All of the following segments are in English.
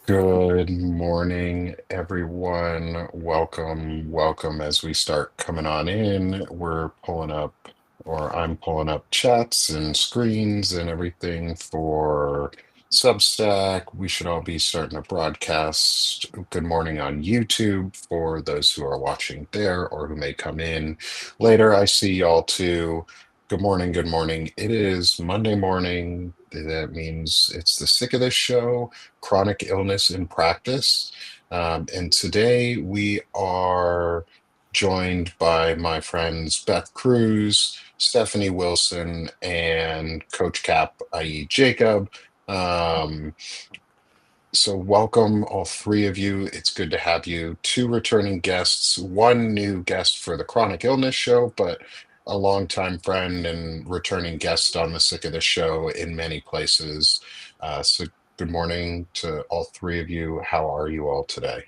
Good morning, everyone. Welcome as we start coming on in. We're pulling up, or I'm pulling up chats and screens and everything for Substack. We should all be starting a broadcast. Good morning on YouTube for those who are watching there or who may come in later. I see y'all too. Good morning, good morning. It is Monday morning. That means it's the sick of this show, chronic illness in practice. And today we are joined by my friends Beth Cruz, Stephanie Wilson, and Coach Cap, i.e., Jacob. Um, so, welcome, all three of you. It's good to have you. Two returning guests, one new guest for the Chronic Illness Show, but a longtime friend and returning guest on the Sick of the Show in many places. So, good morning to all three of you. How are you all today?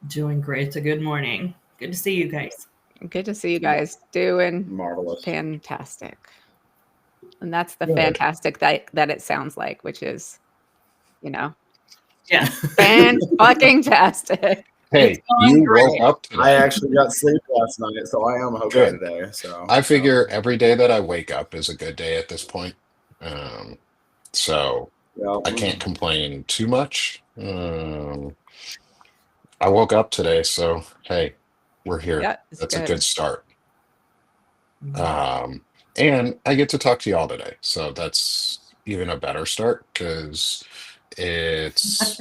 Doing great. It's a good morning. Good to see you guys. Good to see you guys doing Marvelous. fantastic. And that's the Good. fantastic that it sounds like, which is, Yeah. fan-fucking-tastic. Hey, you woke up today. I actually got sleep last night, so I am okay Good. today. So I figure every day that I wake up is a good day at this point. So yeah. I can't complain too much. I woke up today, so hey, we're here. Yeah, That's a good start. And I get to talk to y'all today, so that's even a better start because it's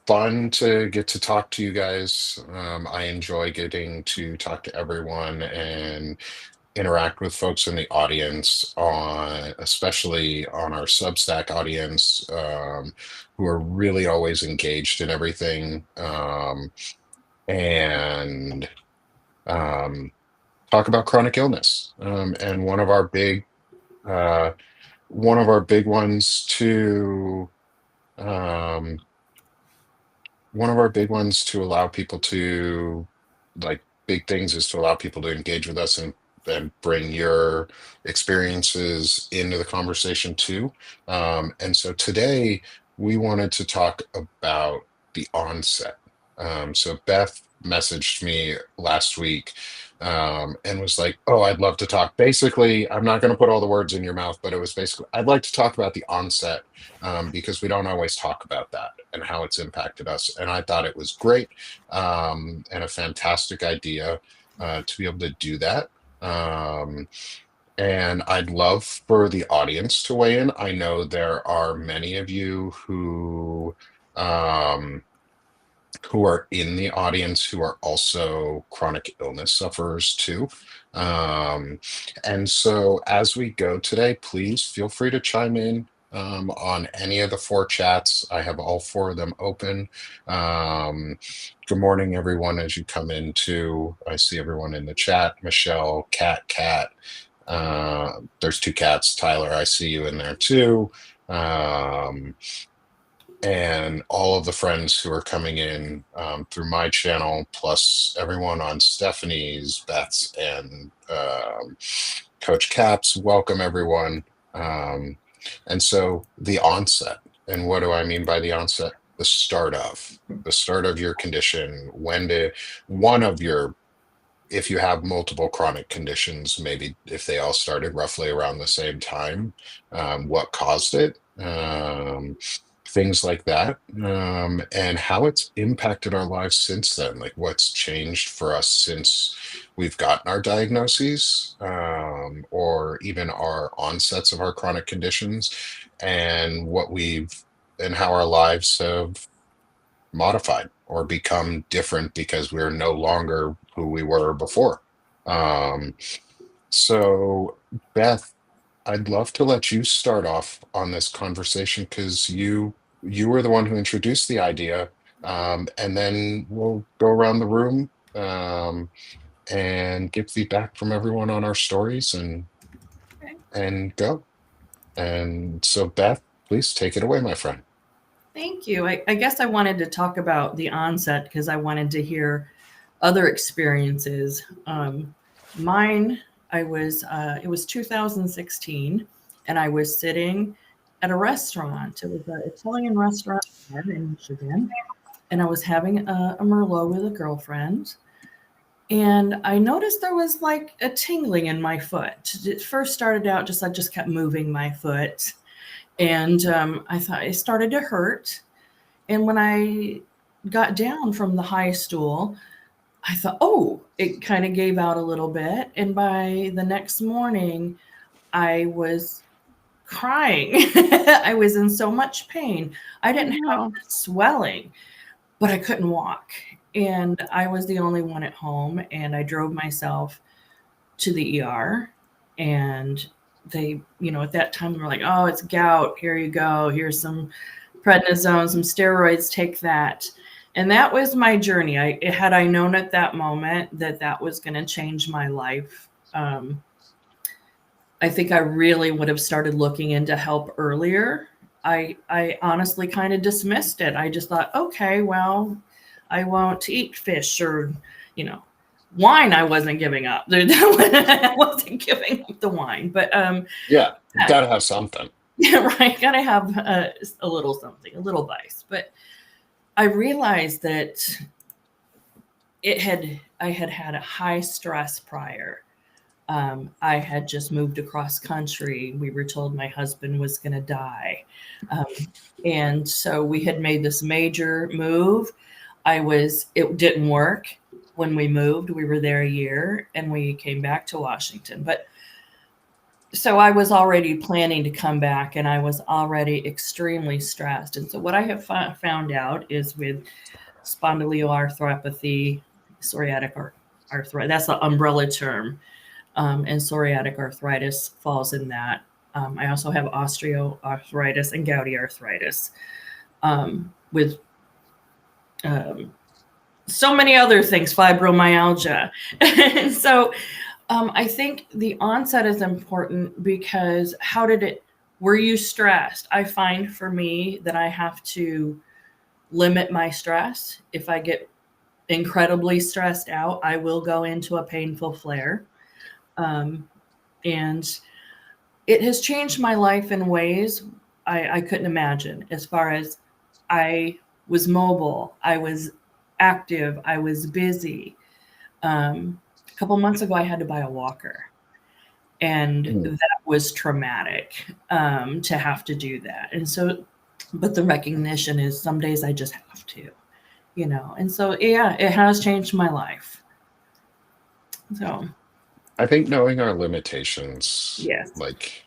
fun to get to talk to you guys. I enjoy getting to talk to everyone and interact with folks in the audience especially on our Substack audience, who are really always engaged in everything, and talk about chronic illness. And uh, one of our big ones to um, one of our big ones to allow people to like big things is to allow people to engage with us and bring your experiences into the conversation too. And so today we wanted to talk about the onset. So Beth messaged me last week, and was like, "Oh, I'd love to talk." Basically, I'm not going to put all the words in your mouth, but it was basically, I'd like to talk about the onset, because we don't always talk about that and how it's impacted us. And I thought it was great, and a fantastic idea, to be able to do that. Um, and I'd love for the audience to weigh in. I know there are many of you um, who are in the audience who are also chronic illness sufferers too. Um, and so as we go today, please feel free to chime in, on any of the four chats. I have all four of them open. Good morning, everyone. As you come into, I see everyone in the chat. Michelle, Cat. There's two cats. Tyler, I see you in there too. Um, and all of the friends who are coming in, through my channel, plus everyone on Stephanie's, Beth's, and Coach Cap's. Welcome, everyone. And so the onset, and what do I mean by the onset? The start of your condition. One of your, if you have multiple chronic conditions, maybe if they all started roughly around the same time, what caused it, things like that, and how it's impacted our lives since then, like what's changed for us since we've gotten our diagnoses, or even our onsets of our chronic conditions, and and how our lives have modified or become different because we're no longer who we were before. Um, so, Beth, I'd love to let you start off on this conversation because you were the one who introduced the idea, and then we'll go around the room, and get feedback from everyone on our stories and go. And so, Beth, please take it away, my friend. Thank you. I guess I wanted to talk about the onset because I wanted to hear other experiences. Mine, it was 2016, and I was sitting at a restaurant. It was an Italian restaurant here in Michigan. And I was having a Merlot with a girlfriend. And I noticed there was like a tingling in my foot. It first started out I just kept moving my foot. And I thought it started to hurt. And when I got down from the high stool, I thought, oh, it kind of gave out a little bit. And by the next morning, I was crying. I was in so much pain. I didn't have swelling, but I couldn't walk. And I was the only one at home. And I drove myself to the ER. And they, at that time, they were like, oh, it's gout. Here you go. Here's some prednisone, some steroids, take that. And that was my journey. Had I known at that moment that was going to change my life, I think I really would have started looking into help earlier. I honestly kind of dismissed it. I just thought, okay, well, I won't eat fish or, wine. I wasn't giving up. I wasn't giving up the wine, but yeah, you gotta have something. Yeah, right. Gotta have a little something, a little vice. But I realized that I had had a high stress prior. I had just moved across country. We were told my husband was going to die. And so we had made this major move. It didn't work when we moved. We were there a year and we came back to Washington. But so I was already planning to come back and I was already extremely stressed. And so what I have found out is with spondyloarthropathy, psoriatic arthritis, that's the umbrella term. And psoriatic arthritis falls in that. I also have osteoarthritis and gouty arthritis with so many other things, fibromyalgia. And so I think the onset is important because were you stressed? I find for me that I have to limit my stress. If I get incredibly stressed out, I will go into a painful flare. And it has changed my life in ways I couldn't imagine. As far as I was mobile, I was active, I was busy. A couple months ago, I had to buy a walker. And that was traumatic to have to do that. And so, but the recognition is some days I just have to, And so, yeah, it has changed my life. So I think knowing our limitations, yes. like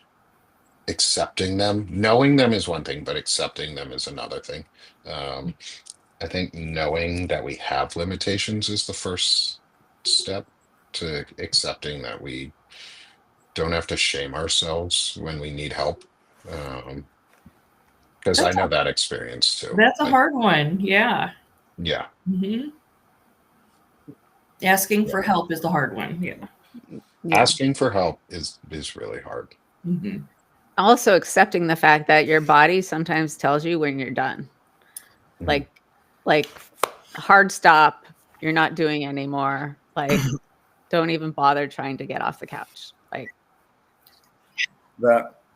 accepting them, knowing them is one thing, but accepting them is another thing. I think knowing that we have limitations is the first step to accepting that we don't have to shame ourselves when we need help. Because I know that experience too. That's a hard one. Yeah. Yeah. Mm-hmm. Asking for help is the hard one. Yeah. Asking for help is really hard. Mm-hmm. Also accepting the fact that your body sometimes tells you when you're done. Mhm. Like hard stop, you're not doing anymore. Like don't even bother trying to get off the couch. Like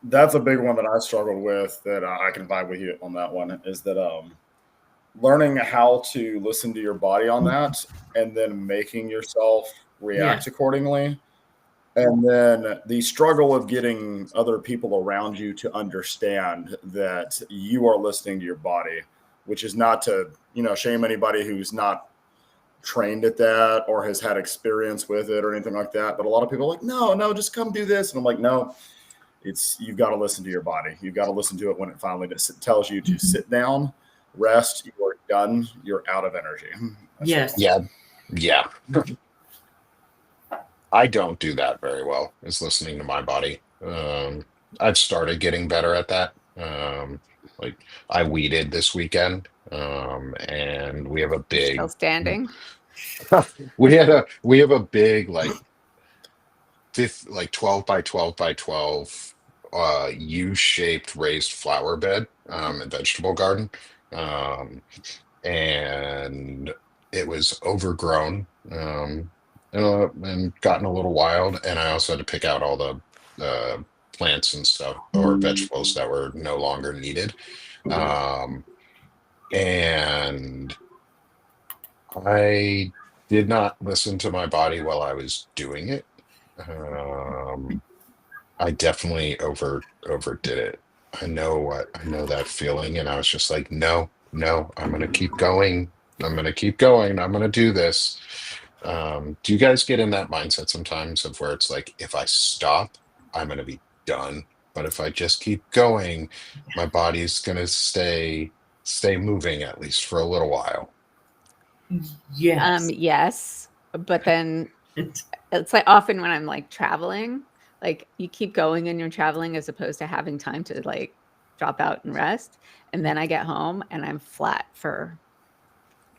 that's a big one that I struggled with, that I can vibe with you on that one, is that learning how to listen to your body on that and then making yourself react accordingly. And then the struggle of getting other people around you to understand that you are listening to your body, which is not to, shame anybody who's not trained at that or has had experience with it or anything like that. But a lot of people are like, no, just come do this. And I'm like, no, you've got to listen to your body. You've got to listen to it when it finally tells you to sit down, rest, you're done, you're out of energy. Yes. Yeah. I don't do that very well, is listening to my body. I've started getting better at that. Like I weeded this weekend, and we have a big still standing. we have a big like 12 by 12 by 12 U-shaped raised flower bed and vegetable garden. And it was overgrown. And gotten a little wild, and I also had to pick out all the plants and stuff or vegetables that were no longer needed. Um, and I did not listen to my body while I was doing it. Um, I definitely overdid it. I know that feeling, and I was just like, no, no, I'm gonna keep going. I'm gonna keep going. I'm gonna do this. Do you guys get in that mindset sometimes of where it's like, if I stop, I'm gonna be done. But if I just keep going, my body's gonna stay moving at least for a little while. Yes. Yes, but then It's- it's like often when I'm like traveling, like you keep going and you're traveling as opposed to having time to like drop out and rest. And then I get home and I'm flat for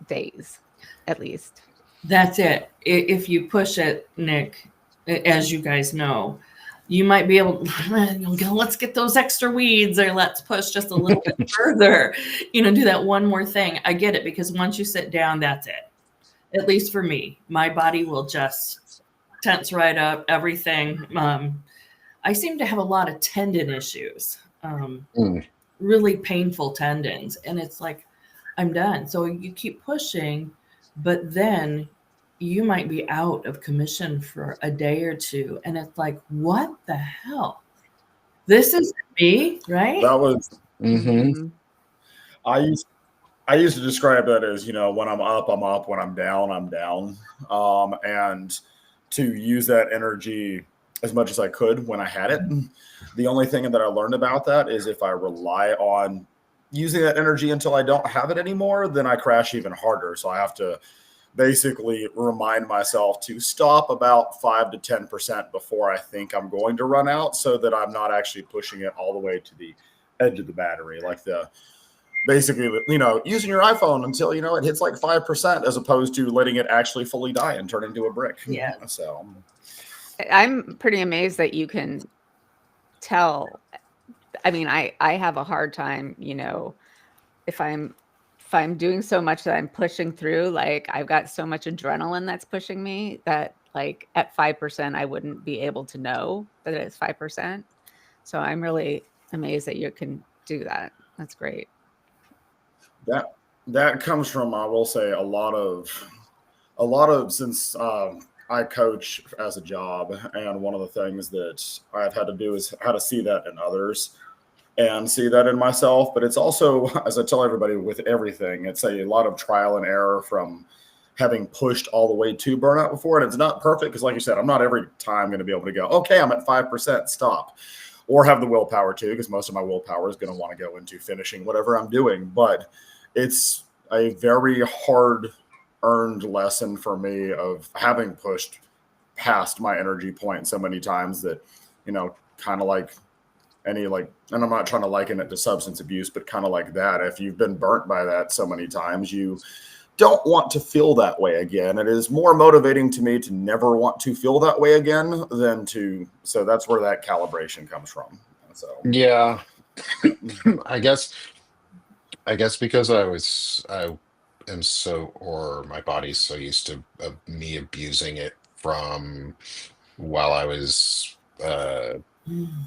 days at least. That's it. If you push it, Nick, as you guys know, you might be able let's get those extra weeds, or let's push just a little bit further, do that one more thing. I get it, because once you sit down, that's it. At least for me, my body will just tense right up, everything. I seem to have a lot of tendon issues, Mm, really painful tendons. And it's like, I'm done. So you keep pushing, but then you might be out of commission for a day or two. And it's like, what the hell? This is me, right? That was hmm Mhm. I used I used to describe that as, when I'm up, I'm up. When I'm down, I'm down. And to use that energy as much as I could when I had it. The only thing that I learned about that is if I rely on using that energy until I don't have it anymore, then I crash even harder. So I have to basically remind myself to stop about 5 to 10% before I think I'm going to run out, so that I'm not actually pushing it all the way to the edge of the battery, like basically, using your iPhone until it hits like 5%, as opposed to letting it actually fully die and turn into a brick. Yeah. So I'm pretty amazed that you can tell. I mean, I have a hard time, if I'm doing so much that I'm pushing through, like I've got so much adrenaline that's pushing me that like at 5% I wouldn't be able to know that it's 5%. So I'm really amazed that you can do that. That's great. that comes from, I will say, a lot of since I coach as a job, and one of the things that I've had to do is how to see that in others and see that in myself. But it's also, as I tell everybody with everything, it's a lot of trial and error from having pushed all the way to burnout before. And it's not perfect because, like you said, I'm not every time going to be able to go, okay, I'm at 5%, stop, or have the willpower to, because most of my willpower is going to want to go into finishing whatever I'm doing. But it's a very hard earned lesson for me of having pushed past my energy point so many times that, kind of like and I'm not trying to liken it to substance abuse, but kind of like that. If you've been burnt by that so many times, you don't want to feel that way again. It is more motivating to me to never want to feel that way again than to. So that's where that calibration comes from. So yeah, I guess because I am so, or my body's so used to me abusing it from while I was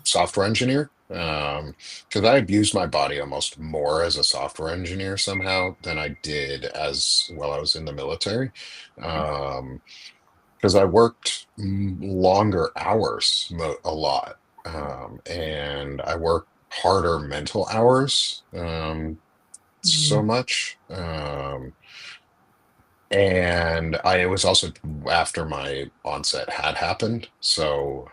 software engineer. Because I abused my body almost more as a software engineer somehow than I did as while I was in the military. Um, because I worked longer hours a lot, and I worked harder mental hours so much. And I was also after my onset had happened. So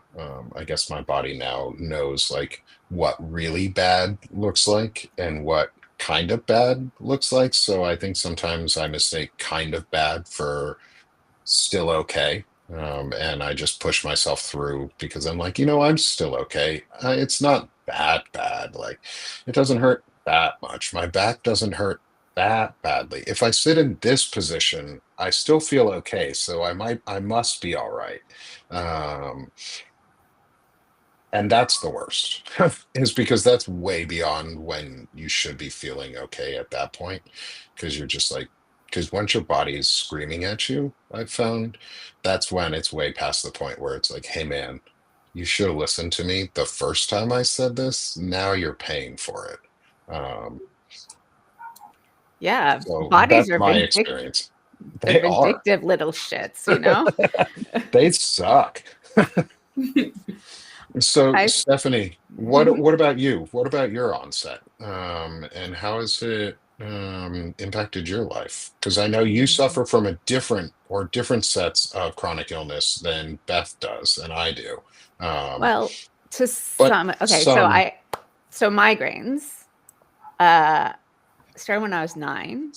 I guess my body now knows like what really bad looks like and what kind of bad looks like. So I think sometimes I mistake kind of bad for still okay. And I just push myself through because I'm like, I'm still okay. It's not bad. Like, it doesn't hurt that much. My back doesn't hurt that badly. If I sit in this position, I still feel okay. So I must be all right. Um, and that's the worst, is because that's way beyond when you should be feeling okay at that point. Because you're just like, because once your body is screaming at you, I've found that's when it's way past the point where it's like, hey man, you should have listened to me the first time I said this. Now you're paying for it. Um, Yeah, so bodies that's are my experience. they're They are. vindictive little shits, you know. They suck. So, I Stephanie, what Mhm. what about you? What about your onset? And how has it impacted your life? Because I know you suffer from a different sets of chronic illness than Beth does and I do. Um, Well, to but some, okay, some, so migraines uh started when I was 9.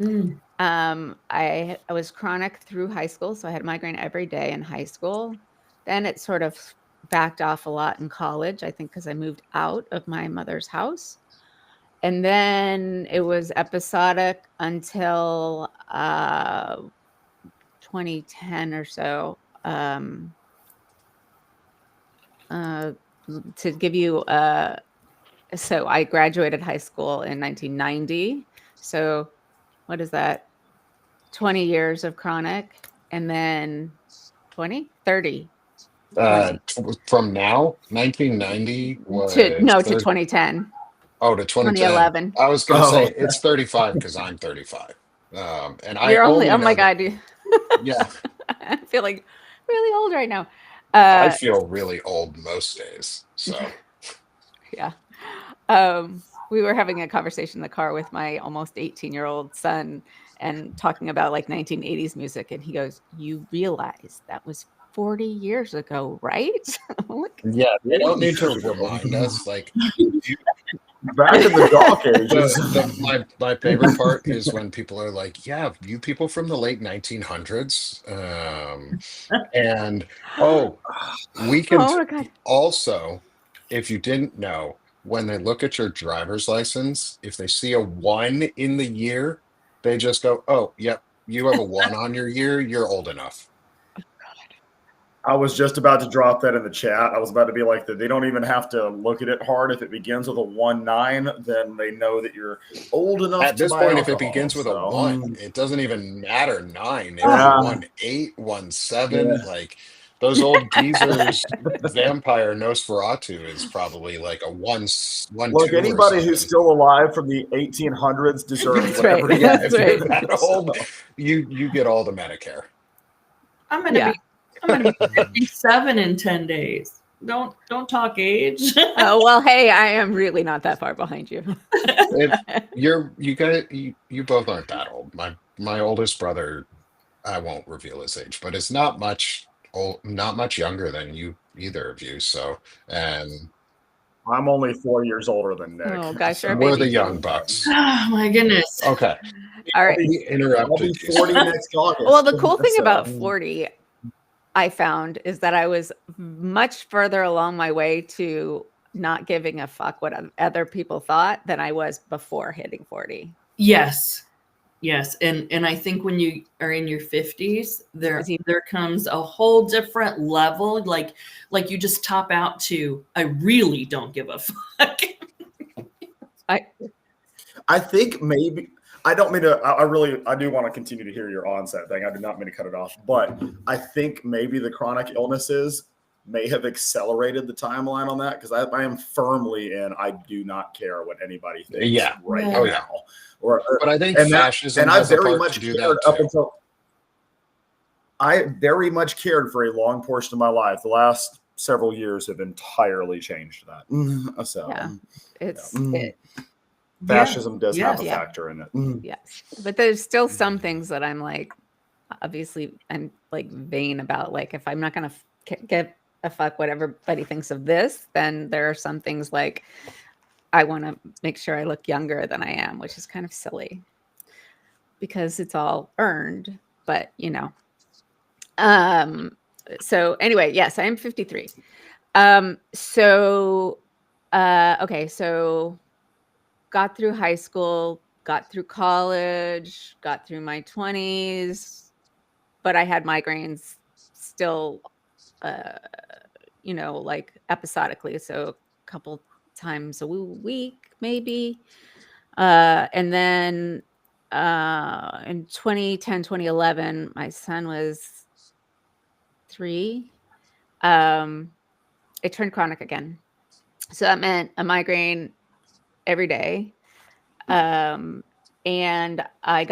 Mm. I was chronic through high school, so I had migraine every day in high school. Then it sort of backed off a lot in college, I think because I moved out of my mother's house. And then it was episodic until 2010 or so. Uh, to give you so I graduated high school in 1990. So what is that? 20 years of chronic, and then 20, 30, uh, 20 from now, 1990 to was no to 30, 2010, oh, to 2010. 2011. I was going to say Oh, it's 35 because I'm 35. And I You're only, only oh my know that, God, yeah, I feel like really old right now. I Uh, feel really old most days. So, yeah. We were having a conversation in the car with my almost 18-year-old son and talking about like 1980s music. And he goes, "You realize that was 40 years ago, right?" I'm like, yeah, they don't 40 need to years ago. remind us. Like, you, Back in the dark ages. my favorite part is when people are like, "Yeah, you people from the late 1900s," and oh, we can oh my God. also, if you didn't know, when they look at your driver's license, if they see a one in the year, they just go, "Oh, yep, you have a one on your year. You're old enough." I was just about to drop that in the chat. I was about to be like that. They don't even have to look at it hard. If it begins with a 1-9, then they know that you're old enough At to this buy point, if it alcohol. begins with a So, one, it doesn't even matter nine. It could be Oh, yeah, 1-8, 1-7. yeah. Like those old geezers, Vampire Nosferatu is probably like a 1-2 Look, or anybody who's something. still alive from the 1800s deserves that's right. whatever he Yeah, can That's if you're right. get. that old, you get all the Medicare. I'm gonna Yeah. be I'm gonna be 57 in 10 days. Don't talk age. Oh, well, hey, I am really not that far behind you. It, you both aren't that old. My oldest brother, I won't reveal his age, but it's not much younger than you either of you. So, and I'm only 4 years older than Nick. Oh gosh, you're a So, we're the baby young too. bucks. Oh my goodness. Okay, All right. we I'll be interrupted you, 40 Stephanie. next August. Well, the cool thing about So, 40, I found, is that I was much further along my way to not giving a fuck what other people thought than I was before hitting 40. Yes. Yes. And I think when you are in your 50s, Is he- there comes a whole different level. Like you just top out to I really don't give a fuck. I I think maybe I don't mean to. I do want to continue to hear your onset thing. I do not mean to cut it off, but I think maybe the chronic illnesses may have accelerated the timeline on that because I am firmly in. I do not care what anybody thinks Yeah. right Yeah. Oh yeah. now, or But I think and that fascism and I has a very part to much do cared that up too. until I very much cared for a long portion of my life. The last several years have entirely changed that. So yeah, it's yeah. it, Fascism does have a Yeah. factor in it. yes, but there's still some things that I'm like, obviously, I'm like vain about. Like, if I'm not gonna give a fuck what everybody thinks of this, then there are some things like I want to make sure I look younger than I am, which is kind of silly because it's all earned. But so anyway, yes, I am 53. Okay, so got through high school, got through college, got through my 20s, but I had migraines still, like episodically. So a couple times a week, maybe. And then in 2010, 2011, my son was 3. Um, it turned chronic again. So that meant a migraine every day. And I'd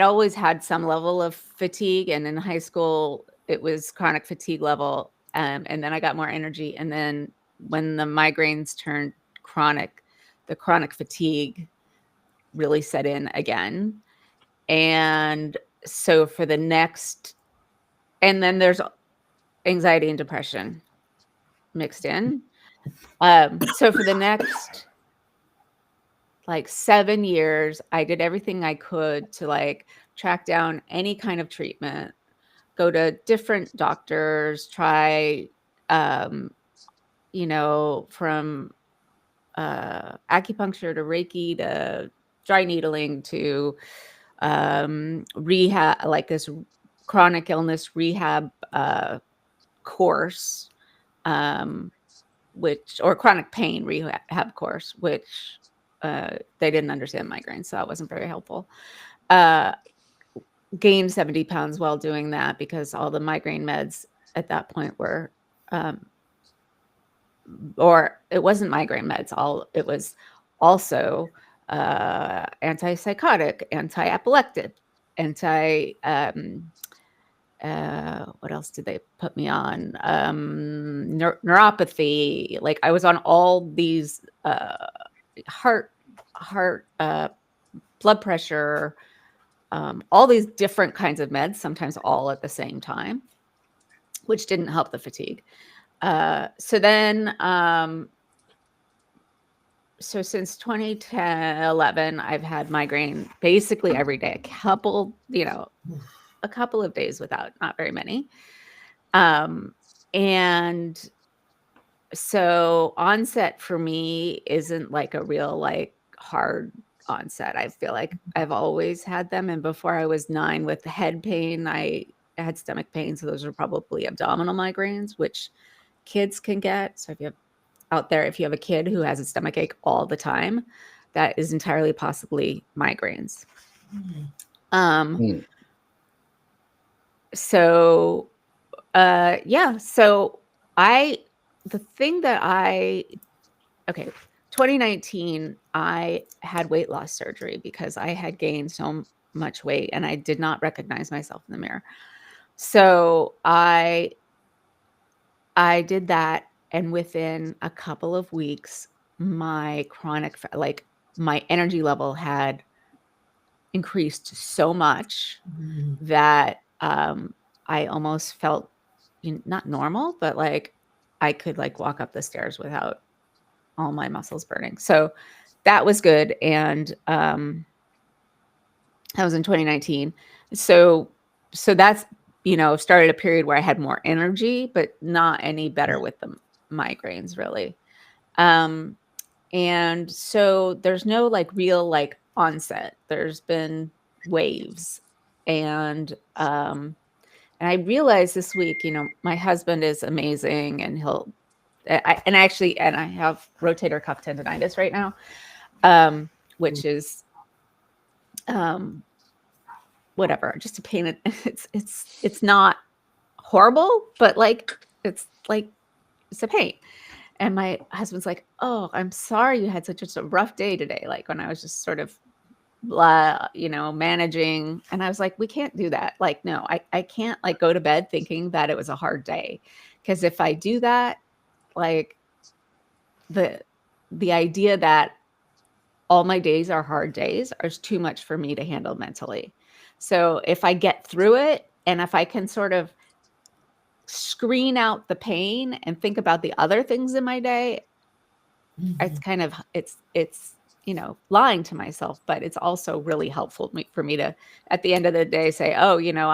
always had some level of fatigue, and in high school it was chronic fatigue level. And then I got more energy. And then when the migraines turned chronic, the chronic fatigue really set in again. And so for the next, and then there's anxiety and depression mixed in. So for the next like 7 years, I did everything I could to like track down any kind of treatment, go to different doctors, try, from acupuncture to Reiki to dry needling to rehab, like this chronic illness rehab course, or chronic pain rehab course, which they didn't understand migraines, so that wasn't very helpful. Gained 70 pounds while doing that because all the migraine meds at that point were, or it wasn't migraine meds, it was also antipsychotic, anti-epileptic, what else did they put me on? Neuropathy. Like I was on all these heart, blood pressure, all these different kinds of meds, sometimes all at the same time, which didn't help the fatigue. So since 2010, 11, I've had migraine basically every day, a couple of days without, not very many. And so onset for me isn't like a real like hard onset. I feel like I've always had them. And before I was 9 with head pain, I had stomach pain. So those are probably abdominal migraines, which kids can get. So if you have a kid who has a stomach ache all the time, that is entirely possibly migraines. So, so 2019, I had weight loss surgery because I had gained so much weight and I did not recognize myself in the mirror. So I did that. And within a couple of weeks, my my energy level had increased so much that I almost felt not normal, but like I could like walk up the stairs without all my muscles burning. So that was good. And that was in 2019. So that's, started a period where I had more energy, but not any better with the migraines really. And so there's no like real like onset. There's been waves. And I realized this week, my husband is amazing and I have rotator cuff tendonitis right now, which is, whatever, just a pain. It's not horrible, but it's a pain. And my husband's like, "Oh, I'm sorry you had such a rough day today." Like when I was just sort of managing. And I was like, we can't do that. Like, no, I can't like go to bed thinking that it was a hard day. Because if I do that, like the idea that all my days are hard days is too much for me to handle mentally. So if I get through it and if I can sort of screen out the pain and think about the other things in my day, it's kind of, it's lying to myself, but it's also really helpful for me to, at the end of the day, say, oh, I don't know,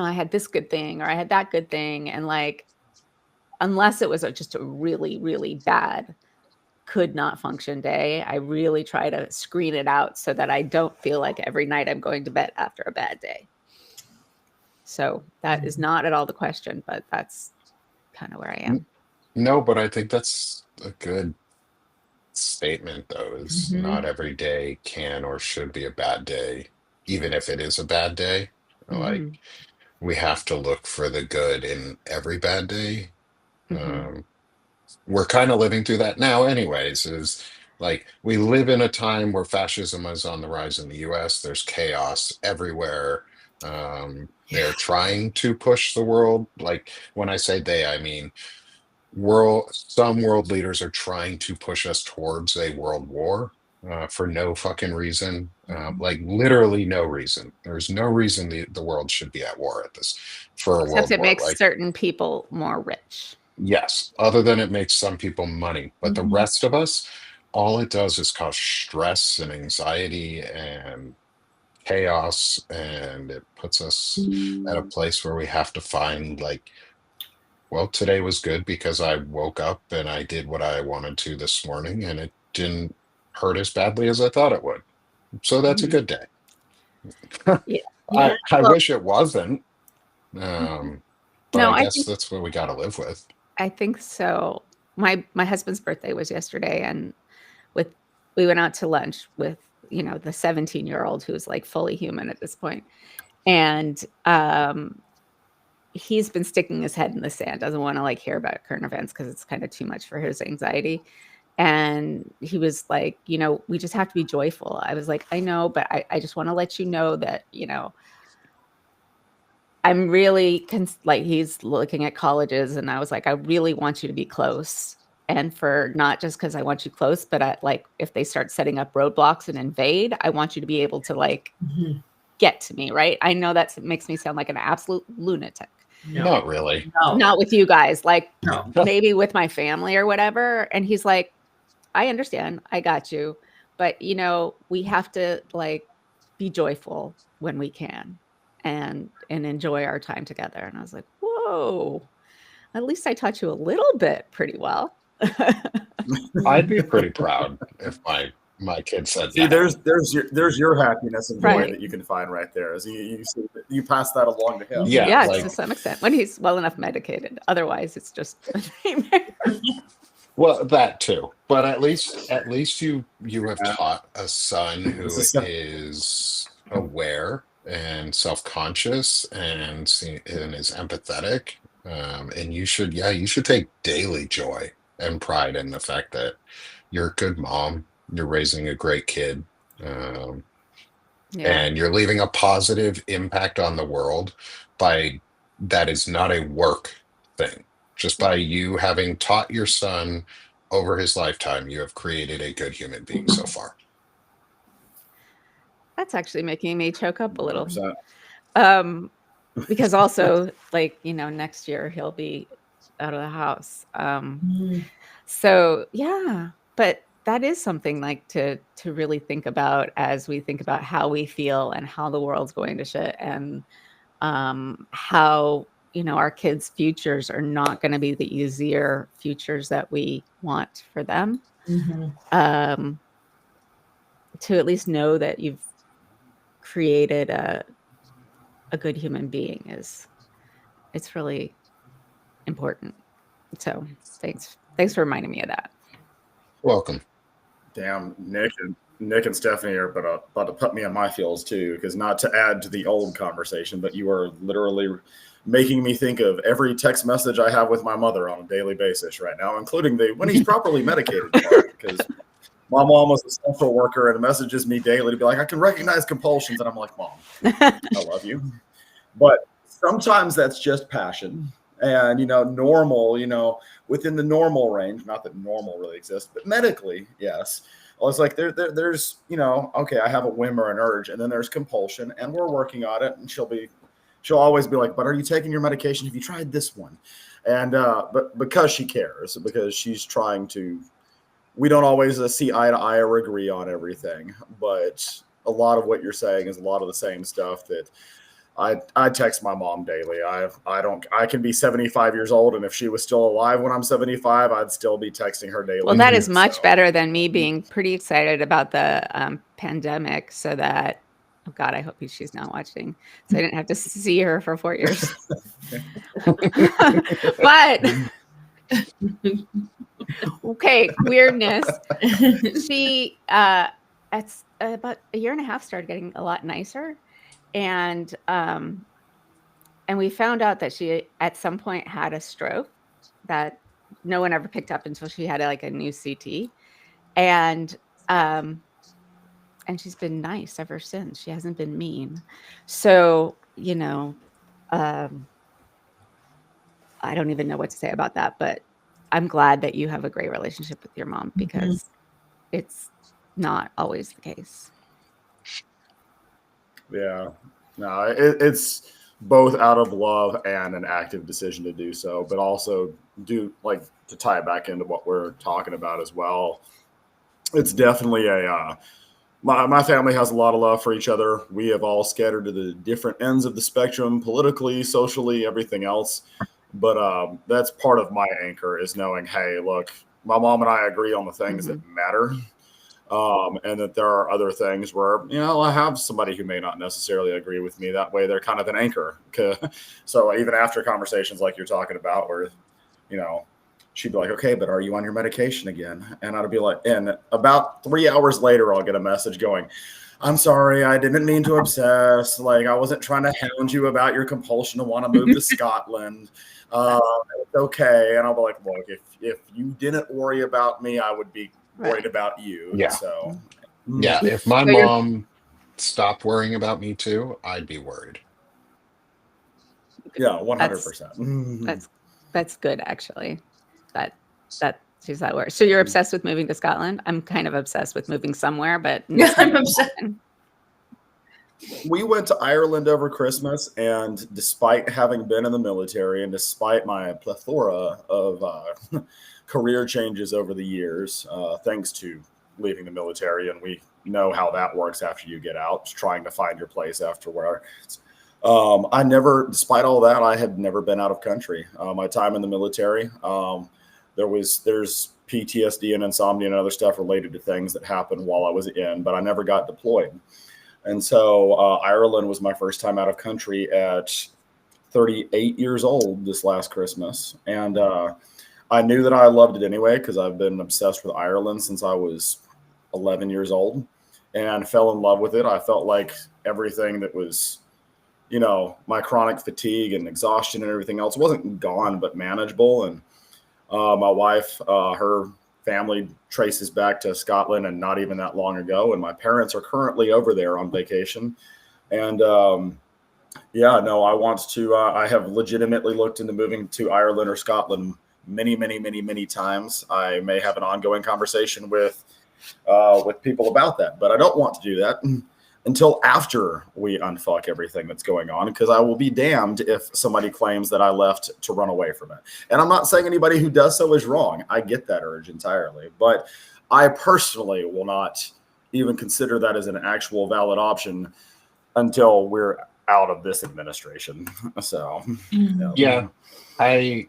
I had this good thing or I had that good thing. And like, unless it was just a really, really bad, could not function day, I really try to screen it out so that I don't feel like every night I'm going to bed after a bad day. So that is not at all the question, but that's kind of where I am. No, but I think that's a good statement, though, is not every day can or should be a bad day, even if it is a bad day. Like we have to look for the good in every bad day. Hmm. Um, we're kind of living through that now, anyways. Is like we live in a time where fascism is on the rise in the US. There's chaos everywhere. They're trying to push the world. Like when I say they, I mean some world leaders are trying to push us towards a world war for no fucking reason. Like literally no reason. There's no reason the world should be at war at this for a Except world it war. makes Like certain people more rich. yes, other than it makes some people money, but the Mhm. rest of us, all it does is cause stress and anxiety and chaos, and it puts us at a place where we have to find like, well, today was good because I woke up and I did what I wanted to this morning, and it didn't hurt as badly as I thought it would. So that's a Mhm. good day. Yeah. Yeah. I Well, wish it wasn't, but No, I I guess think that's what we got to live with. so. My husband's birthday was yesterday, and with we went out to lunch with the 17-year-old who's like fully human at this point, and he's been sticking his head in the sand, doesn't want to like hear about current events because it's kind of too much for his anxiety. And he was like, we just have to be joyful. I was like, I know, but I just want to let you know that, I'm really like, he's looking at colleges, and I was like, I really want you to be close. And for not just because I want you close, but like if they start setting up roadblocks and invade, I want you to be able to like mhm. get to me, right? I know that makes me sound like an absolute lunatic. No, Not really. no, Not with you guys, like no. maybe with my family or whatever. And he's like, I understand, I got you. But we have to like be joyful when we can and enjoy our time together. And I was like, whoa, at least I taught you a little bit pretty well. I'd be pretty proud if my kid said See, that. there's your happiness and joy Right. that you can find right there. As you pass that along to him. Yeah, Yeah, like to some extent, when he's well enough medicated. Otherwise, it's just a nightmare. well, that too. But at least you have Yeah. taught a son This who is is aware and self-conscious and is empathetic. And you should take daily joy and pride in the fact that you're a good mom, you're raising a great kid. Um, Yeah. and you're leaving a positive impact on the world by that is not a work thing. Just by you having taught your son over his lifetime, you have created a good human being so far. That's actually making me choke up a little. 100%. Because also, like, next year he'll be out of the house. Mhm. So yeah, but that is something like to really think about as we think about how we feel and how the world's going to shit, and how our kids' futures are not going to be the easier futures that we want for them. Mhm. To at least know that you've created a good human being it's really important. So thanks for reminding me of that. Welcome. Damn, Nick and Stephanie are about to put me on my feels too, because not to add to the old conversation, but you are literally making me think of every text message I have with my mother on a daily basis right now, including the when he's properly medicated part, because my mom was a social worker and messages me daily to be like, I can recognize compulsions, and I'm like, Mom, I love you, but sometimes that's just passion. And normal, within the normal range, not that normal really exists, but medically, yes. I was like, there's, okay, I have a whim or an urge, and then there's compulsion, and we're working on it. And she'll always be like, but are you taking your medication? Have you tried this one? And but because she cares, because she's trying to, we don't always see eye to eye or agree on everything, but a lot of what you're saying is a lot of the same stuff that I text my mom daily. I can be 75 years old, and if she was still alive when I'm 75, I'd still be texting her daily. Well, that is much So, better than me being pretty excited about the pandemic, so that, oh God, I hope she's not watching, so I didn't have to see her for 4 years. But okay, weirdness. She it's about a year and a half started getting a lot nicer, and we found out that she at some point had a stroke that no one ever picked up until she had like a new CT. And she's been nice ever since. She hasn't been mean. So, you know, I don't even know what to say about that, but I'm glad that you have a great relationship with your mom, because it's not always the case. Yeah. No, it's both out of love and an active decision to do so, but also do like to tie it back into what we're talking about as well. It's definitely my family has a lot of love for each other. We have all scattered to the different ends of the spectrum, politically, socially, everything else. But that's part of my anchor, is knowing, hey, look, my mom and I agree on the things that matter. And that there are other things where, I have somebody who may not necessarily agree with me. That way they're kind of an anchor. So even after conversations like you're talking about, where, she'd be like, okay, but are you on your medication again? And I'd be like, and about 3 hours later, I'll get a message going, I'm sorry, I didn't mean to obsess. Like, I wasn't trying to hound you about your compulsion to want to move to Scotland. It's okay. And I'll be like, look, if you didn't worry about me, I would be worried about you. Yeah. So, yeah, if my mom stopped worrying about me too, I'd be worried. Yeah, 100%. That's good, actually. That she's that word. So you're obsessed with moving to Scotland? I'm kind of obsessed with moving somewhere, but I'm obsessed. We went to Ireland over Christmas, and despite having been in the military and despite my plethora of career changes over the years, thanks to leaving the military, and we know how that works after you get out, trying to find your place afterward. Despite all that, I had never been out of country. My time in the military, there's PTSD and insomnia and other stuff related to things that happened while I was in, but I never got deployed. And so Ireland was my first time out of country at 38 years old this last Christmas. And I knew that I loved it anyway, because I've been obsessed with Ireland since I was 11 years old, and fell in love with it. I felt like everything that was, my chronic fatigue and exhaustion and everything else wasn't gone, but manageable. And my wife, her family traces back to Scotland, and not even that long ago. And my parents are currently over there on vacation. And I have legitimately looked into moving to Ireland or Scotland many, many, many, many times. I may have an ongoing conversation with people about that, but I don't want to do that until after we unfuck everything that's going on, because I will be damned if somebody claims that I left to run away from it. And I'm not saying anybody who does so is wrong. I get that urge entirely, but I personally will not even consider that as an actual valid option until we're out of this administration. So, yeah, I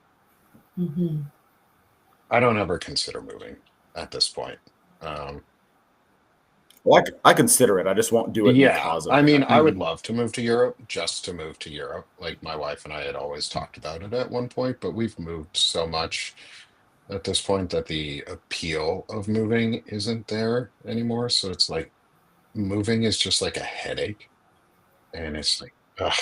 don't ever consider moving at this point. Well, I consider it. I just won't do it because of I mean, that. I would love to move to Europe, just to move to Europe. Like, my wife and I had always talked about it at one point, but we've moved so much at this point that the appeal of moving isn't there anymore. So it's like moving is just like a headache, and it's like, ugh.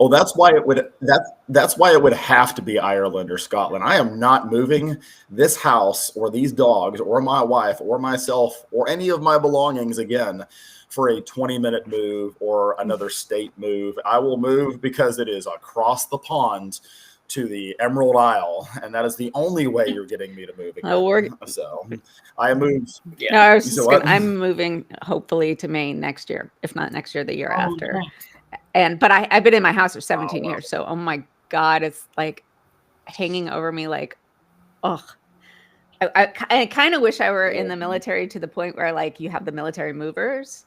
Oh, that's why it would have to be Ireland or Scotland. I am not moving this house or these dogs or my wife or myself or any of my belongings again for a 20-minute move or another state move. I will move because it is across the pond to the Emerald Isle, and that is the only way you're getting me to move again. So I moved. No, I was just I'm moving hopefully to Maine next year, if not next year, the year after. But I've been in my house for 17 years, so oh my God, it's like hanging over me like, ugh. I kind of wish I were in the military, to the point where like you have the military movers.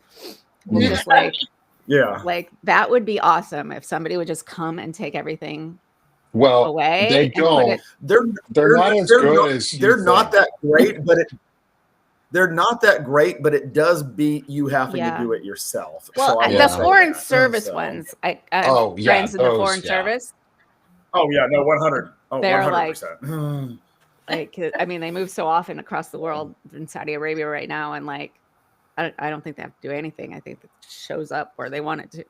Just like, like that would be awesome if somebody would just come and take everything away. They don't. They're not as good as they're not that great, but they're not that great, but it does beat you having to do it yourself. Well, so the foreign service ones, I have friends in the foreign service. Oh yeah, no, 100. Oh, they're 100%. like, I mean, they move so often across the world, in Saudi Arabia right now, and like, I don't think they have to do anything. I think it shows up where they want it to.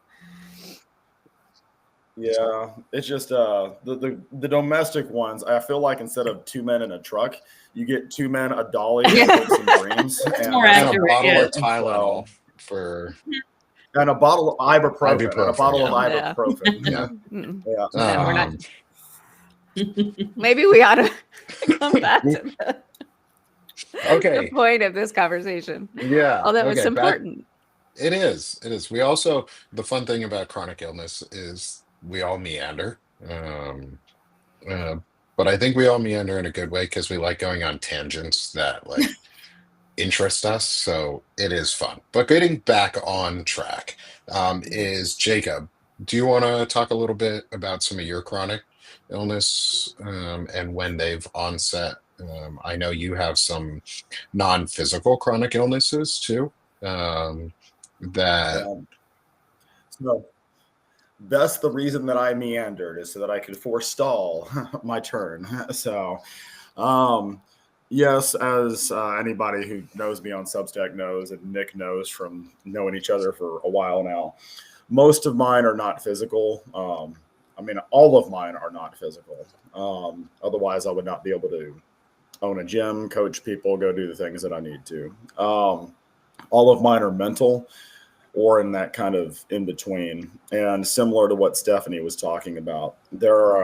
Yeah, it's just the domestic ones. I feel like instead of two men in a truck, you get two men, a dolly, and hopes and dreams, That's and more And a accurate. bottle Yeah. of Tylenol for and a bottle of ibuprofen, and a ibuprofen. bottle of Yeah. Yeah. ibuprofen. Yeah. Mm. Yeah. Yeah, we're not. Um, Maybe we ought to come back to the okay. point of this conversation. Yeah. Although it's Okay. Back. important. It is. It is. We also, the fun thing about chronic illness is we all meander. Uh, but I think we all meander in a good way because we like going on tangents that like interest us. So it is fun. But getting back on track, is Jacob. Do you want to talk a little bit about some of your chronic illness, and when they've onset? I know you have some non-physical chronic illnesses too. That Yeah. So that's the reason that I meandered, is so that I could forestall my turn. So, um, yes, as anybody who knows me on Substack knows, and Nick knows from knowing each other for a while now, most of mine are not physical. I mean, all of mine are not physical. Otherwise, I would not be able to own a gym, coach people, go do the things that I need to. All of mine are mental, or in that kind of in between. And similar to what Stephanie was talking about, there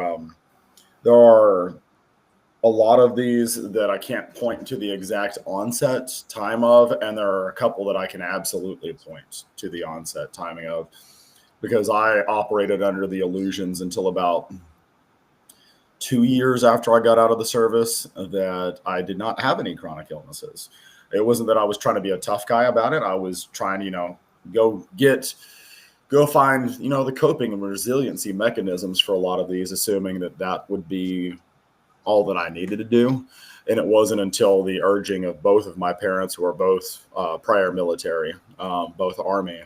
are a lot of these that I can't point to the exact onset time of, and there are a couple that I can absolutely point to the onset timing of, because I operated under the illusions until about 2 years after I got out of the service that I did not have any chronic illnesses. It wasn't that I was trying to be a tough guy about it. I was trying to, go find, the coping and resiliency mechanisms for a lot of these, assuming that that would be all that I needed to do. And it wasn't until the urging of both of my parents, who are both prior military, both Army,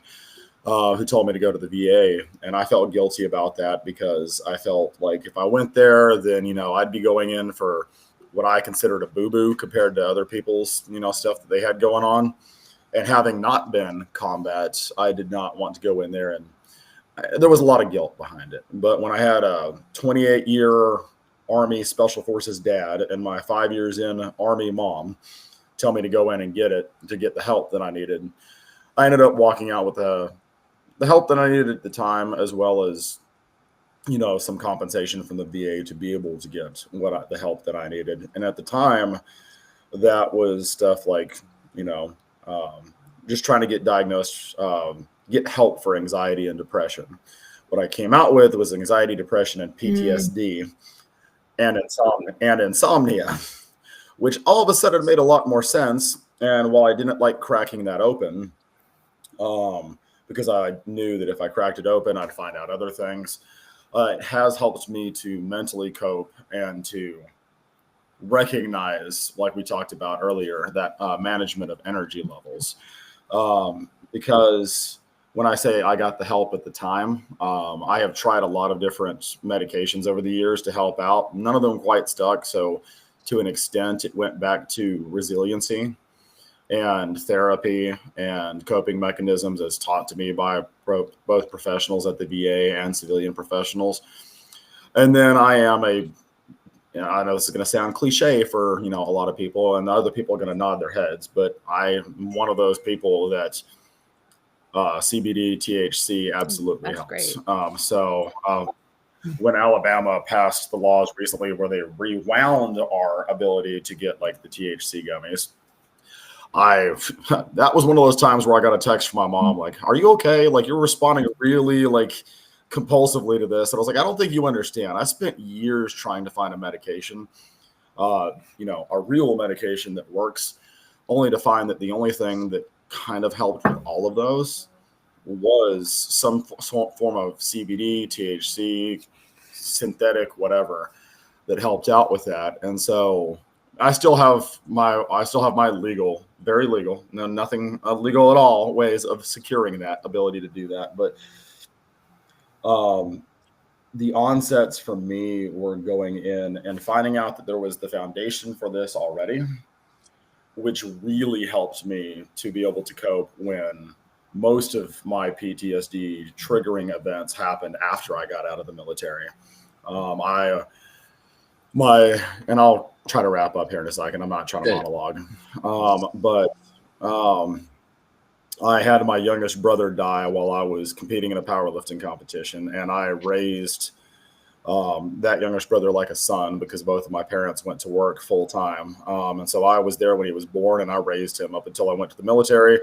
who told me to go to the VA. And I felt guilty about that, because I felt like if I went there, then, I'd be going in for what I considered a boo-boo compared to other people's, stuff that they had going on. And having not been combat, I did not want to go in there. And there was a lot of guilt behind it. But when I had a 28-year Army Special Forces dad and my 5 years in Army mom tell me to go in and get the help that I needed, I ended up walking out with the help that I needed at the time, as well as, some compensation from the VA to be able to get the help that I needed. And at the time, that was stuff like, just trying to get diagnosed, get help for anxiety and depression. What I came out with was anxiety, depression, and PTSD, and insomnia, which all of a sudden made a lot more sense. And while I didn't like cracking that open, because I knew that if I cracked it open, I'd find out other things, it has helped me to mentally cope and to recognize, like we talked about earlier, that management of energy levels. Because when I say I got the help at the time, I have tried a lot of different medications over the years to help out. None of them quite stuck. So to an extent, it went back to resiliency and therapy and coping mechanisms as taught to me by both professionals at the VA and civilian professionals. And then I am I know this is going to sound cliche for, a lot of people, and other people are going to nod their heads, but I'm one of those people that CBD, THC absolutely That's helps. When Alabama passed the laws recently where they rewound our ability to get like the THC gummies, that was one of those times where I got a text from my mom, like, "Are you okay? Like, you're responding really like compulsively to this." And I was like, "I don't think you understand. I spent years trying to find a medication, a real medication that works, only to find that the only thing that kind of helped with all of those was some form of CBD, THC, synthetic, whatever, that helped out with that." And so I still have my legal, very legal, no, nothing illegal at all, ways of securing that ability to do that. But the onsets for me were going in and finding out that there was the foundation for this already, which really helped me to be able to cope when most of my PTSD triggering events happened after I got out of the military. And I'll try to wrap up here in a second. I'm not trying to monologue. But I had my youngest brother die while I was competing in a powerlifting competition, and I raised that youngest brother like a son because both of my parents went to work full time. And so I was there when he was born, and I raised him up until I went to the military.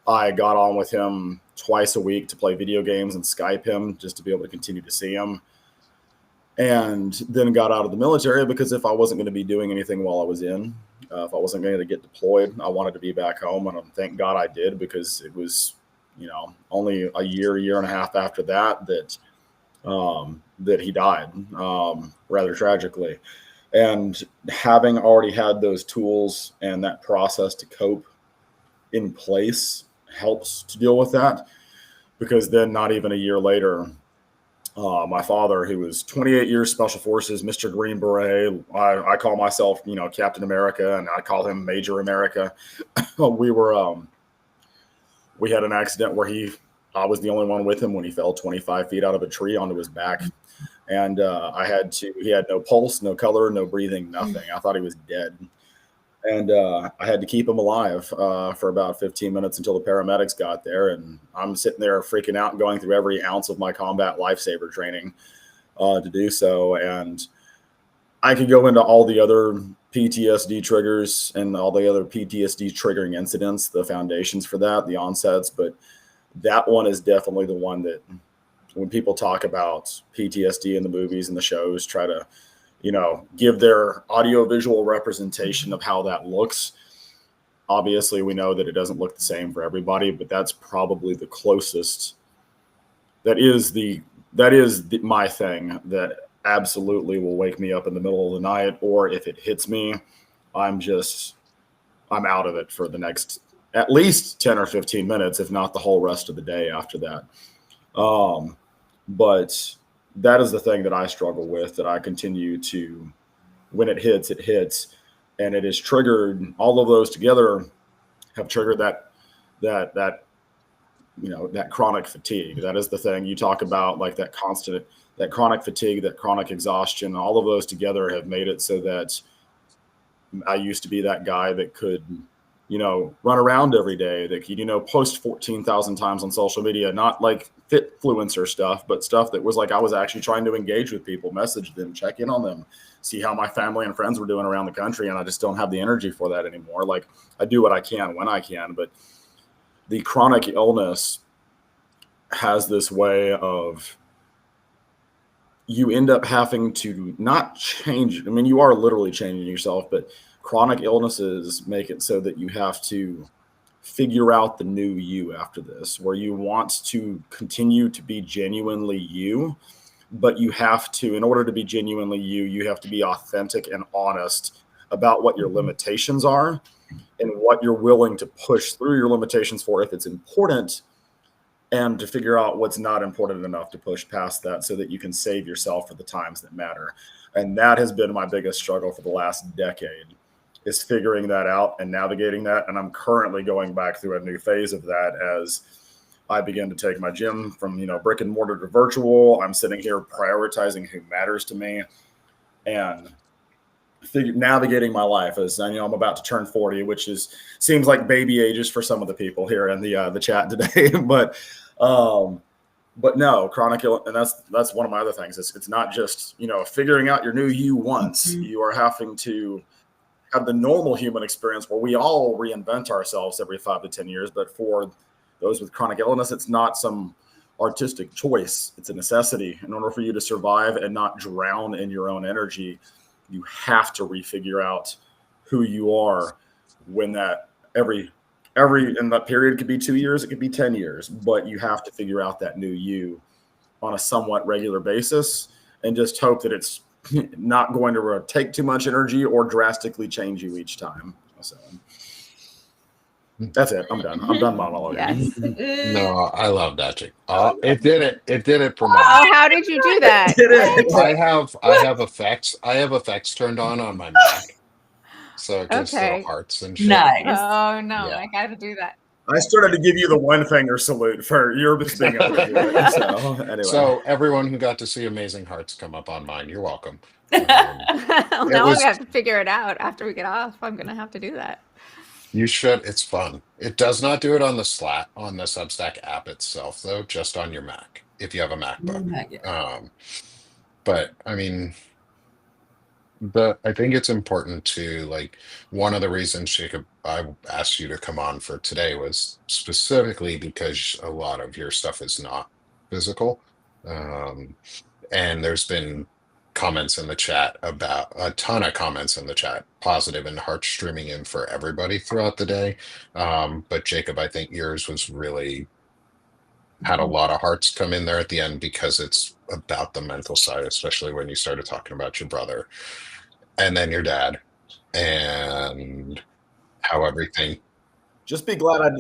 I got on with him twice a week to play video games and Skype him just to be able to continue to see him. And then got out of the military because if I wasn't going to be doing anything while I was in, if I wasn't going to get deployed, I wanted to be back home. And thank God I did, because it was, only a year and a half after that that he died, rather tragically. And having already had those tools and that process to cope in place helps to deal with that, because then not even a year later, my father, who was 28 years Special Forces, Mr. Green Beret, I call myself, Captain America, and I call him Major America. We had an accident where I was the only one with him when he fell 25 feet out of a tree onto his back. And he had no pulse, no color, no breathing, nothing. I thought he was dead. And I had to keep him alive for about 15 minutes until the paramedics got there. And I'm sitting there freaking out and going through every ounce of my combat lifesaver training to do so. And I could go into all the other PTSD triggers and all the other PTSD triggering incidents, the foundations for that, the onsets. But that one is definitely the one that when people talk about PTSD in the movies and the shows, try to give their audio-visual representation of how that looks. Obviously, we know that it doesn't look the same for everybody, but that's probably the closest. That is my thing that absolutely will wake me up in the middle of the night, or if it hits me, I'm out of it for the next at least 10 or 15 minutes, if not the whole rest of the day after that. But that is the thing that I struggle with, that I continue to, when it hits, and it is triggered. All of those together have triggered that chronic fatigue. That is the thing you talk about, like that chronic fatigue, that chronic exhaustion. All of those together have made it so that I used to be that guy that could, run around every day, that could, post 14,000 times on social media, not like fitfluencer stuff, but stuff that was like I was actually trying to engage with people, message them, check in on them, see how my family and friends were doing around the country. And I just don't have the energy for that anymore. Like, I do what I can when I can, but the chronic illness has this way of, you end up having to not change. I mean, you are literally changing yourself, but chronic illnesses make it so that you have to figure out the new you after this, where you want to continue to be genuinely you, but you have to, in order to be genuinely you have to be authentic and honest about what your limitations are and what you're willing to push through your limitations for if it's important, and to figure out what's not important enough to push past that so that you can save yourself for the times that matter. And that has been my biggest struggle for the last decade, is figuring that out and navigating that. And I'm currently going back through a new phase of that as I begin to take my gym from, brick and mortar to virtual. I'm sitting here prioritizing who matters to me and navigating my life as I'm about to turn 40, which seems like baby ages for some of the people here in the chat today. But no, chronic illness, and that's one of my other things. It's not just, figuring out your new you once. Mm-hmm. You are having to have the normal human experience where we all reinvent ourselves every 5 to 10 years. But for those with chronic illness, it's not some artistic choice. It's a necessity. In order for you to survive and not drown in your own energy, you have to refigure out who you are when that every in that period could be 2 years, it could be 10 years, but you have to figure out that new you on a somewhat regular basis and just hope that it's not going to take too much energy or drastically change you each time. So that's it. I'm done monologuing. Yes. No, I love that, Jake. It did it for my. Oh, how did you do that? I have effects turned on my Mac, so it gives little hearts and shit. Nice. Oh no, Yeah. I got to do that. I started to give you the one finger salute for your just being able to do it. So anyway, So everyone who got to see Amazing Hearts come up on mine, you're welcome. Well, now was- I'm gonna have to figure it out after we get off. I'm gonna have to do that. You should. It's fun. It does not do it on the Substack app itself, though, just on your Mac if you have a MacBook. But I mean, I think it's important to like one of the reasons Jacob I asked you to come on for today was specifically because a lot of your stuff is not physical. And there's been comments in the chat about a ton of comments in the chat, positive and heart streaming in for everybody throughout the day. But Jacob, I think yours was really had a lot of hearts come in there at the end because it's about the mental side, especially when you started talking about your brother and then your dad and how everything. just be glad I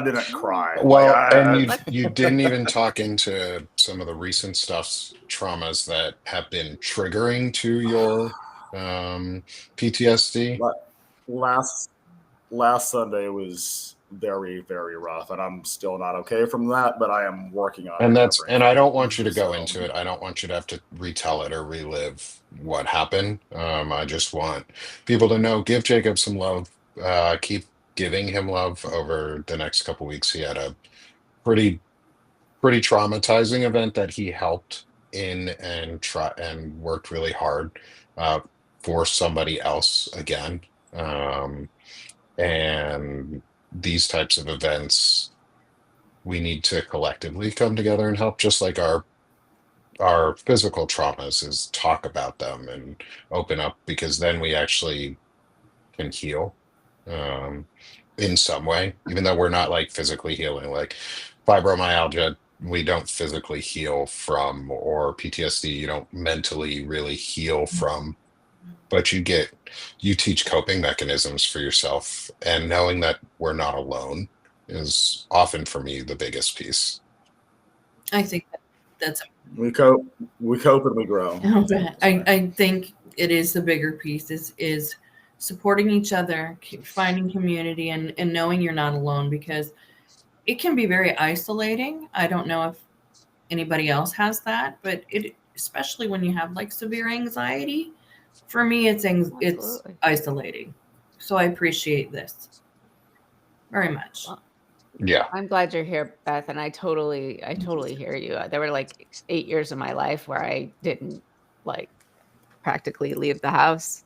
didn't cry. Well, Like, and you didn't even talk into some of the recent traumas that have been triggering to your PTSD. last Sunday was very, very rough, and I'm still not okay from that, but I am working on it. And I don't want you to go into it. I don't want you to have to retell it or relive what happened. I just want people to know, give Jacob some love. Keep giving him love over the next couple weeks. He had a pretty traumatizing event that he helped in and worked really hard for somebody else again. And these types of events, we need to collectively come together and help, just like our physical traumas, is talk about them and open up, because then we actually can heal in some way, even though we're not like physically healing. Like fibromyalgia, we don't physically heal from, or PTSD, you don't mentally really heal from, but you teach coping mechanisms for yourself, and knowing that we're not alone is often for me the biggest piece. I think that's we cope and we grow. I think it is the bigger piece is supporting each other, finding community, and knowing you're not alone, because it can be very isolating. I don't know if anybody else has that, but especially when you have like severe anxiety, for me it's isolating. So I appreciate this very much. Yeah, I'm glad you're here, Beth, and I totally hear you. There were like 8 years of my life where I didn't like practically leave the house,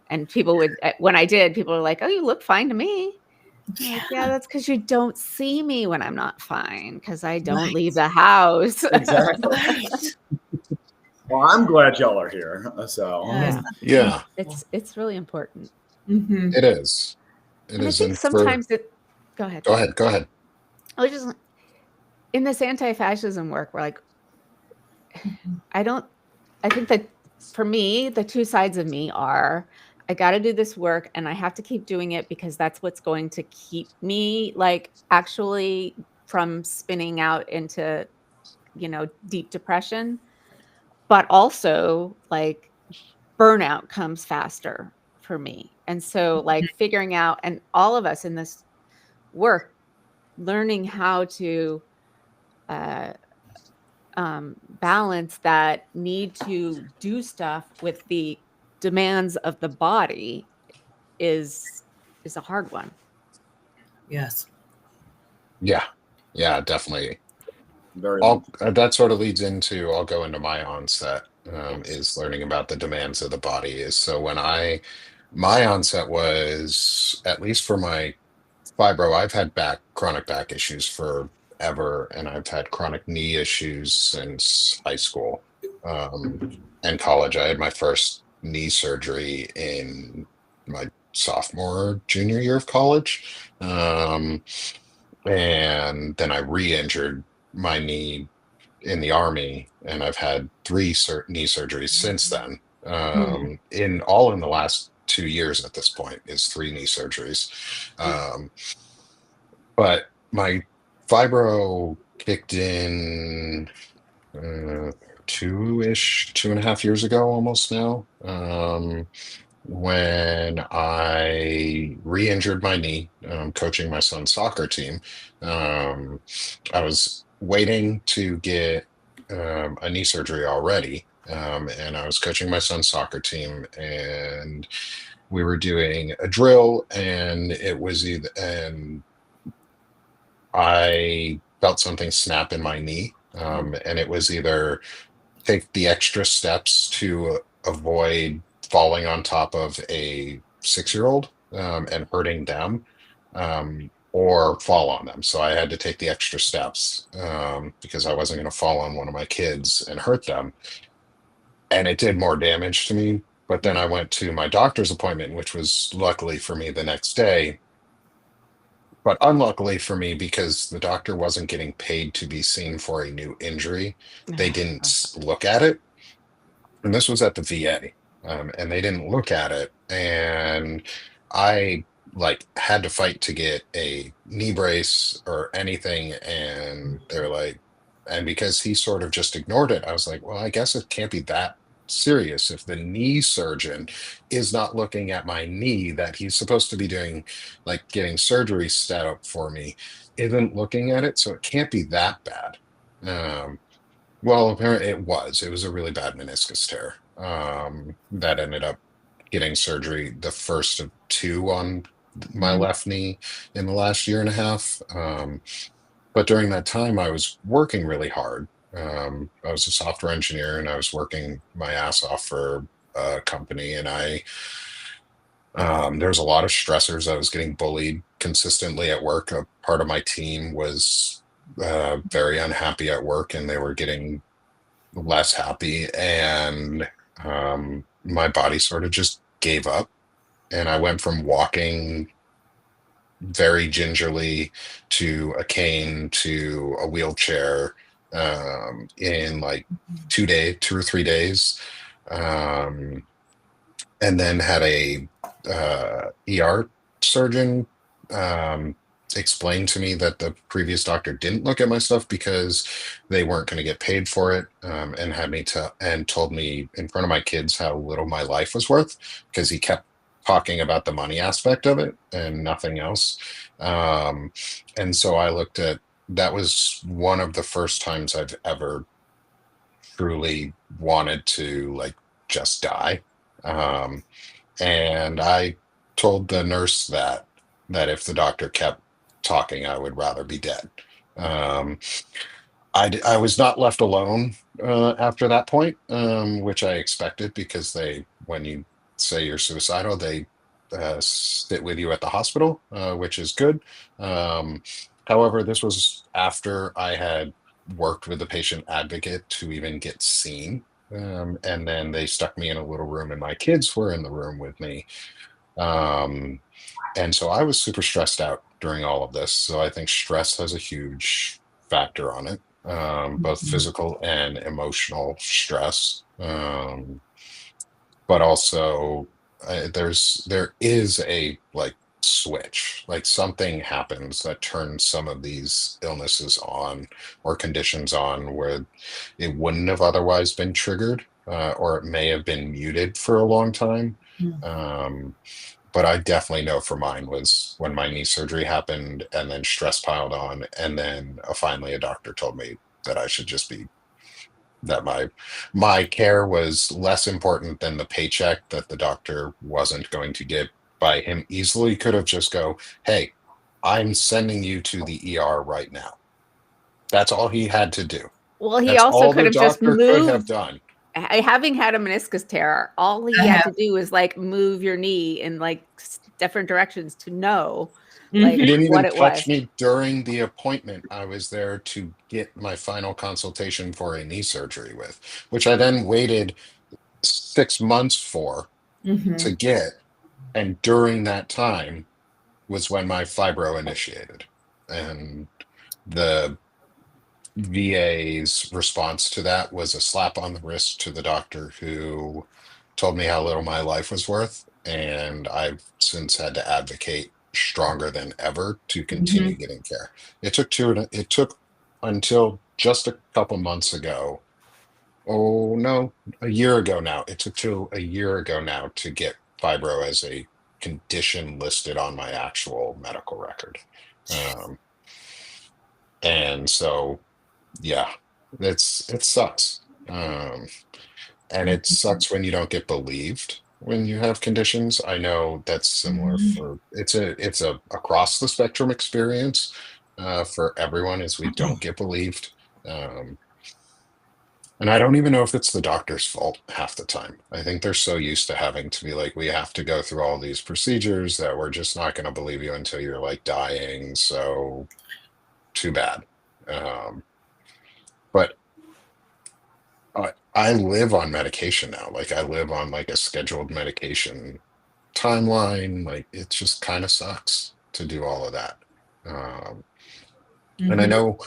and people would, when I did, people were like, "Oh, you look fine to me." Like, yeah, that's because you don't see me when I'm not fine, because I don't leave the house. Exactly. Well, I'm glad y'all are here. So yeah, it's really important. Mm-hmm. it is. And I think sometimes go ahead. Go ahead. I was just in this anti-fascism work, we're like, I think that for me, the two sides of me are, I got to do this work and I have to keep doing it because that's what's going to keep me like actually from spinning out into, deep depression. But also like burnout comes faster for me. And so like figuring out, and all of us in this work, learning how to balance that need to do stuff with the demands of the body is a hard one. Yes. Yeah, definitely. very That sort of leads into, I'll go into my onset, is learning about the demands of the body. Is so when my onset was, at least for my fibro, I've had chronic back issues forever, and I've had chronic knee issues since high school and college. I had my first knee surgery in my junior year of college. And then I re-injured my knee in the army, and I've had 3 knee surgeries since then. In the last 2 years at this point is 3 knee surgeries. But my fibro kicked in 2.5 years ago, almost now. when I re-injured my knee, coaching my son's soccer team. Um, I was waiting to get a knee surgery already, and I was coaching my son's soccer team, and we were doing a drill, and it was either, and I felt something snap in my knee, and it was either take the extra steps to avoid falling on top of a 6-year-old and hurting them, or fall on them. So I had to take the extra steps because I wasn't going to fall on one of my kids and hurt them. And it did more damage to me. But then I went to my doctor's appointment, which was luckily for me the next day, but unluckily for me because the doctor wasn't getting paid to be seen for a new injury. They didn't look at it, and this was at the VA, and they didn't look at it, and I like had to fight to get a knee brace or anything, and they're like, and because he sort of just ignored it, I was like, well, I guess it can't be that serious if the knee surgeon is not looking at my knee that he's supposed to be doing, like getting surgery set up for me, isn't looking at it, so it can't be that bad. Well, apparently it was a really bad meniscus tear, that ended up getting surgery, the first of two on my Mhm. left knee in the last year and a half. But during that time, I was working really hard. I was a software engineer, and I was working my ass off for a company, and there was a lot of stressors. I was getting bullied consistently at work. A part of my team was very unhappy at work, and they were getting less happy, and my body sort of just gave up, and I went from walking very gingerly to a cane to a wheelchair, in like 2 or 3 days, um, and then had a ER surgeon um, explain to me that the previous doctor didn't look at my stuff because they weren't going to get paid for it, and had me to and told me in front of my kids how little my life was worth because he kept talking about the money aspect of it and nothing else. Um, and so I looked at that was one of the first times I've ever truly wanted to like just die. Um, and I told the nurse that if the doctor kept talking, I would rather be dead. Um, I was not left alone after that point, which I expected because when you say you're suicidal, they sit with you at the hospital, which is good. Um, However, this was after I had worked with the patient advocate to even get seen. And then they stuck me in a little room, and my kids were in the room with me. Um, and so I was super stressed out during all of this. So I think stress has a huge factor on it, both Mhm. physical and emotional stress. But also, there is a like switch, like something happens that turns some of these illnesses on or conditions on where it wouldn't have otherwise been triggered, or it may have been muted for a long time. Mhm. Um, but I definitely know for mine was when my knee surgery happened, and then stress piled on, and then finally a doctor told me that I should just be that my care was less important than the paycheck that the doctor wasn't going to get by him easily could have just go, hey, I'm sending you to the ER right now. That's all he had to do. Well, he That's also all could the have just doctor could have moved. done. Having had a meniscus tear, all he I had have. to do was like move your knee in like different directions to know Mhm. like He didn't what even it touch was. me during the appointment. I was there to get my final consultation for a knee surgery with, which I then waited 6 months for to Mhm. get. And during that time was when my fibro initiated. And the VA's response to that was a slap on the wrist to the doctor who told me how little my life was worth. And I've since had to advocate stronger than ever to continue Mhm. getting care. It took until just a couple months ago. Oh no, a year ago now. It took till a year ago now to get fibro as a condition listed on my actual medical record. Um, and so, yeah, it sucks. And it sucks when you don't get believed when you have conditions. I know that's similar for it's a across the spectrum experience for everyone is we don't get believed. Um, and I don't even know if it's the doctor's fault half the time. I think they're so used to having to be like, we have to go through all these procedures that we're just not going to believe you until you're like dying. So too bad. But I live on medication now. Like I live on like a scheduled medication timeline. Like it just kind of sucks to do all of that. Um, and I Mhm. know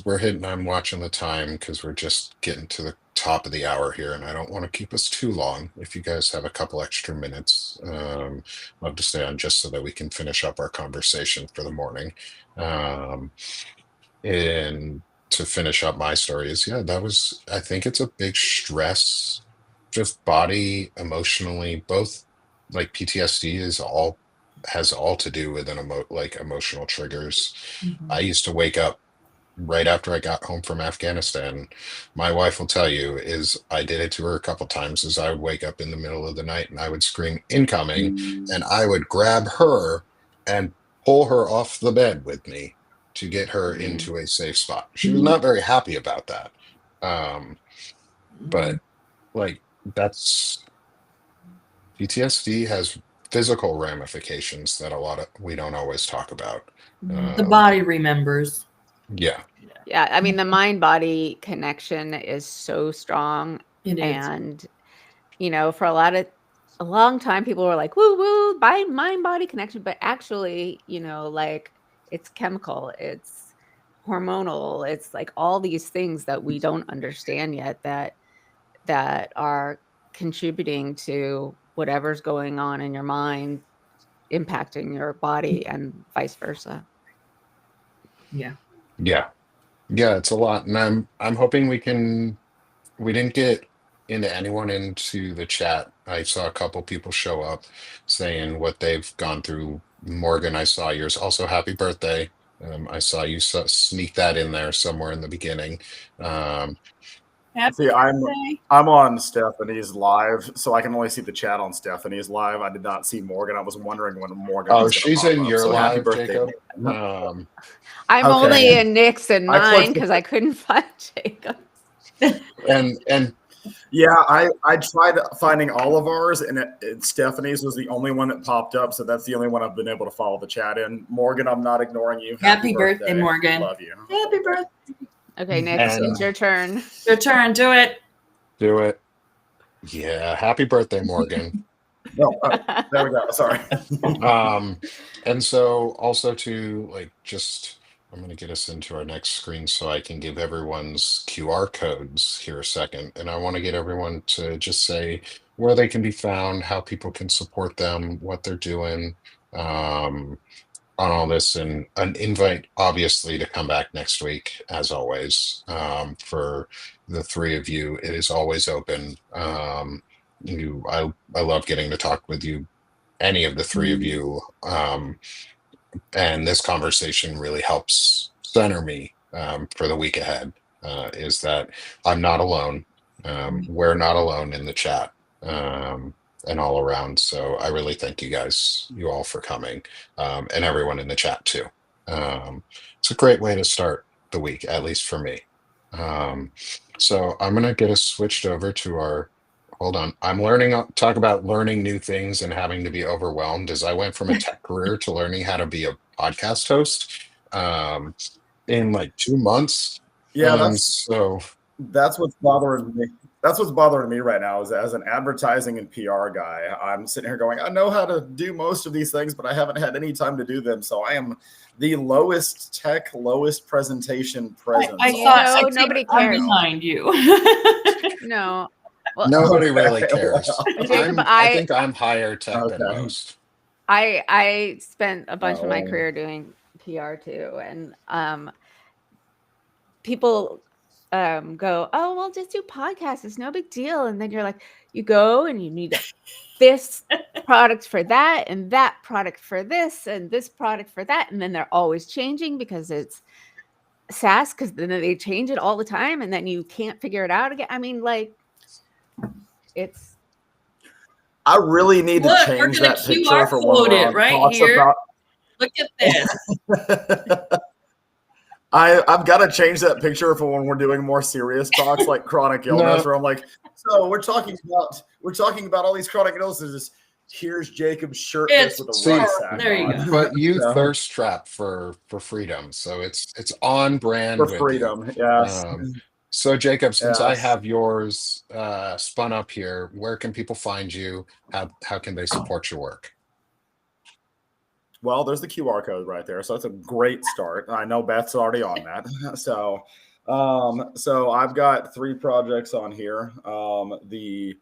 we're hitting, I'm watching the time because we're just getting to the top of the hour here, and I don't want to keep us too long. If you guys have a couple extra minutes, love to stay on just so that we can finish up our conversation for the morning. Um, and to finish up my story is, yeah, that was, I think it's a big stress, just body, emotionally, both like PTSD has all to do with like emotional triggers. I Mhm. used to wake up right after I got home from Afghanistan. My wife will tell you is I did it to her a couple times is I would wake up in the middle of the night and I would scream incoming and I would grab her and pull her off the bed with me to get her into a safe spot. She was not very happy about that. Um, but like that's PTSD has physical ramifications that a lot of we don't always talk about. The Um, body remembers. yeah, Yeah, I mean, the mind body connection is so strong. It is. And, for a long time, people were like, woo woo, mind body connection. But actually, like it's chemical, it's hormonal, it's like all these things that we don't understand yet that are contributing to whatever's going on in your mind, impacting your body and vice versa. Yeah. yeah. Yeah, it's a lot, and I'm hoping we didn't get into anyone into the chat. I saw a couple people show up saying what they've gone through. Morgan, I saw yours. Also, happy birthday. I saw you sneak that in there somewhere in the beginning. Um, Happy See, birthday. I'm on Stephanie's live, so I can only see the chat on Stephanie's live. I did not see Morgan. I was wondering when Morgan oh, was going to she's pop in up. your So happy live, birthday, Jacob. Morgan. I'm Okay. only in Nick's and I mine clicked because I couldn't find Jacob. and Yeah, I tried finding all of ours, and Stephanie's was the only one that popped up. So that's the only one I've been able to follow the chat in. Morgan, I'm not ignoring you. Happy birthday, Morgan. Love you. Happy birthday. Okay, Nick, And it's your turn. Your turn. Do it. do it. Yeah, happy birthday, Morgan. No, there we go. Sorry. And so also to like just I'm going to get us into our next screen so I can give everyone's QR codes here a second. And I want to get everyone to just say where they can be found, how people can support them, what they're doing, um, on all this, and an invite obviously to come back next week, as always, for the three of you. It is always open. I love getting to talk with you, any of the three of you. And this conversation really helps center me for the week ahead. Is that I'm not alone. We're not alone in the chat and all around. So I really thank you all for coming, and everyone in the chat too. It's a great way to start the week, at least for me. Um, so I'm going to get us switched over to our hold on. I'm learning, talk about learning new things and having to be overwhelmed as I went from a tech career to learning how to be a podcast host um, in like 2 months. Yeah, So, that's what's bothering me. That's what's bothering me right now is as an advertising and PR guy, I'm sitting here going, I know how to do most of these things, but I haven't had any time to do them. So I am the lowest tech, lowest presentation presence. I You thought know, I nobody I'm cares. behind you. No. Well, nobody really cares. Jacob, I think I'm higher tech than Okay. most. I spent a bunch of my Oh. career doing PR too, and people go, oh, well, just do podcasts, it's no big deal. And then you're like, you go and you need to this product for that, and that product for this, and this product for that. And then they're always changing because it's SaaS, because then they change it all the time, and then you can't figure it out again. I mean, like, it's. I really need Look, to we're change gonna that picture QR for when code we're it on right talks here. about. Look at this. I've got to change that picture for when we're doing more serious talks like chronic illness, where I'm like, so we're talking about all these chronic illnesses. Here's Jacob shirtless with a See, rucksack there you on. go. but you So, thirst trap for freedom, so it's on brand for with freedom, you. yes. So Jacob, since I Yes. have yours spun up here, where can people find you? How can they support your work? Well, there's the QR code right there, so that's a great start. I know Beth's already on that. So I've got 3 projects on here. The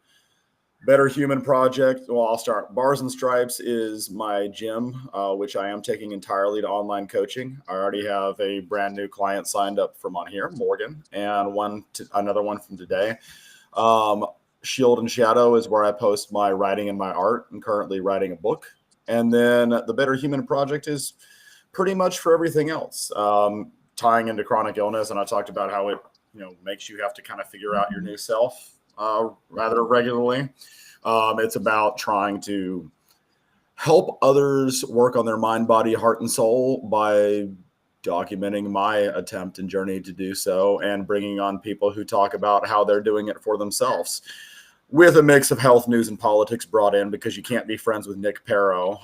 Better Human Project. Well, I'll start. Bars and Stripes is my gym, which I am taking entirely to online coaching. I already have a brand new client signed up from on here, Morgan, and another one from today. Shield and Shadow is where I post my writing and my art. I'm currently writing a book. And then the Better Human Project is pretty much for everything else, tying into chronic illness. And I talked about how it, makes you have to kind of figure out your new self rather regularly. It's about trying to help others work on their mind, body, heart, and soul by documenting my attempt and journey to do so, and bringing on people who talk about how they're doing it for themselves, with a mix of health, news, and politics brought in, because you can't be friends with Nick Paro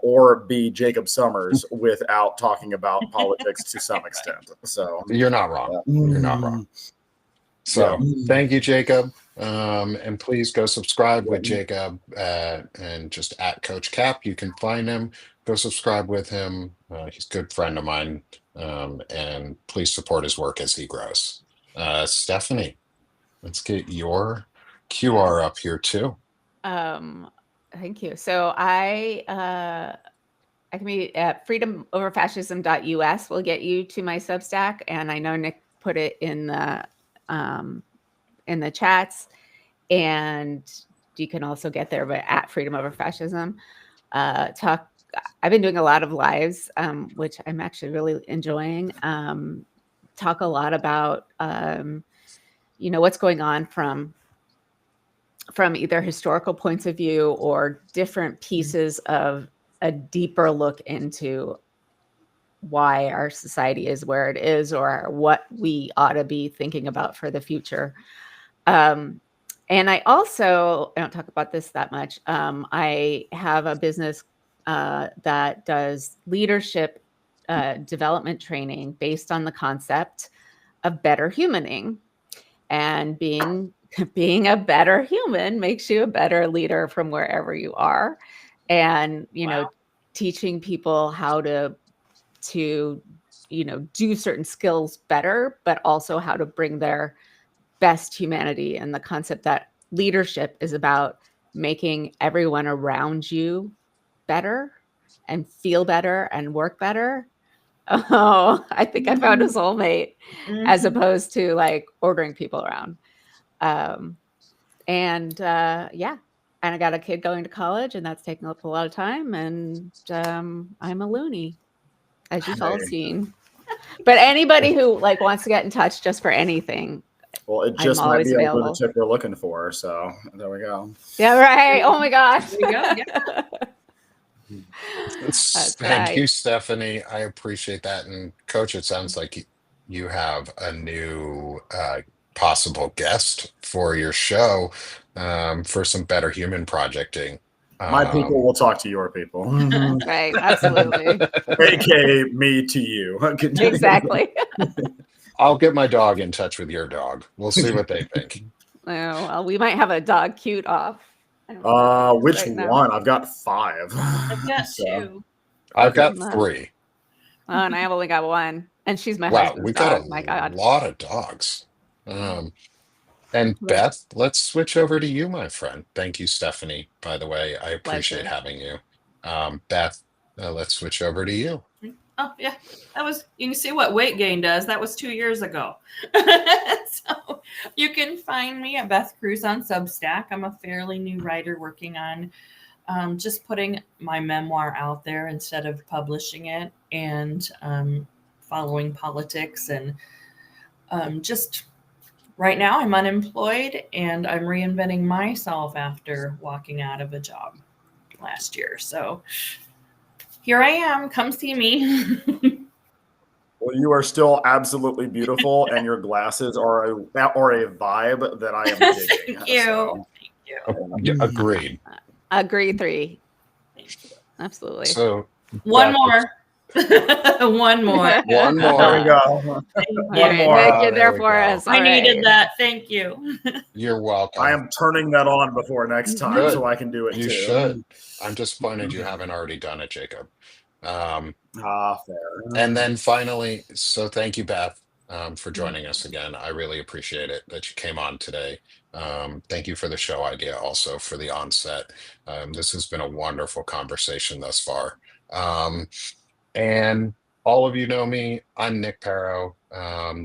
or be Jacob Summers without talking about politics to some extent. So You're not wrong. You're not wrong. So thank you, Jacob. And please go subscribe with Jacob and just at Coach Cap. You can find him. Go subscribe with him. He's a good friend of mine. And please support his work as he grows. Stephanie, let's get your QR up here too. Thank you. So I can be at freedomoverfascism.us will get you to my Substack, and I know Nick put it in the chats, and you can also get there, but at Freedom Over Fascism. I've been doing a lot of lives, which I'm actually really enjoying. Talk a lot about what's going on from either historical points of view or different pieces of a deeper look into why our society is where it is, or what we ought to be thinking about for the future. And I don't talk about this that much. I have a business that does leadership development training based on the concept of better humaning, and being a better human makes you a better leader from wherever you are. And, teaching people how to do certain skills better, but also how to bring their best humanity, and the concept that leadership is about making everyone around you better and feel better and work better. Oh, I think I found a soulmate, as opposed to like ordering people around. And I got a kid going to college, and that's taking up a lot of time. And I'm a loony, as you've all seen. But anybody who wants to get in touch just for anything, well, it just might be a lunatic we're looking for. So there we go. Yeah, right. Oh my gosh. There you go. Yeah. Thank you, Stephanie. I appreciate that. And Coach, it sounds like you have a new possible guest for your show for some better human projecting. My people will talk to your people. Right, absolutely. AKA me to you. Exactly. I'll get my dog in touch with your dog. We'll see what they think. Oh, well, we might have a dog cute off. Which right one? now. I've got 5. I've got 2. I've got 3. Oh, and I have only got 1. And she's my Wow, husband's we dog. got My God. a lot of dogs. And Beth, let's switch over to you, my friend. Thank you, Stephanie, by the way. I appreciate having you. Beth, let's switch over to you. Oh yeah, that was. You can see what weight gain does. That was 2 years ago. So you can find me at Beth Cruz on Substack. I'm a fairly new writer working on just putting my memoir out there instead of publishing it, and following politics, and just right now I'm unemployed and I'm reinventing myself after walking out of a job last year. So here I am. Come see me. Well, you are still absolutely beautiful, and your glasses are a vibe that I am digging. Thank you. So, Thank you. Agreed. Agree 3. Absolutely. So One Beth, more. One more. one there more. we go. All One right, more. Nick, Ah, you're there there we for go. us. I All needed right. that. Thank you. You're welcome. I am turning that on before next time Good. so I can do it You too. should. I'm disappointed you haven't already done it, Jacob. Fair. And then finally, so thank you, Beth, for joining us again. I really appreciate it that you came on today. Thank you for the show idea, also for the onset. This has been a wonderful conversation thus far. And all of you know me. I'm Nick Paro.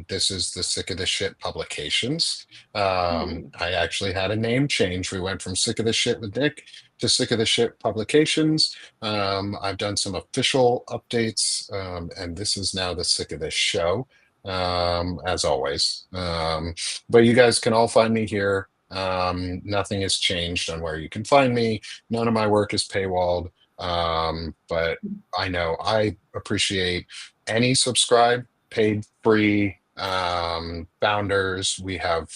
This is the Sick of the Shit publications. I actually had a name change. We went from Sick of the Shit with Nick to Sick of the Shit publications. I've done some official updates, and this is now the Sick of This show, as always. But you guys can all find me here. Nothing has changed on where you can find me. None of my work is paywalled. But I know I appreciate any subscribe, paid free founders. We have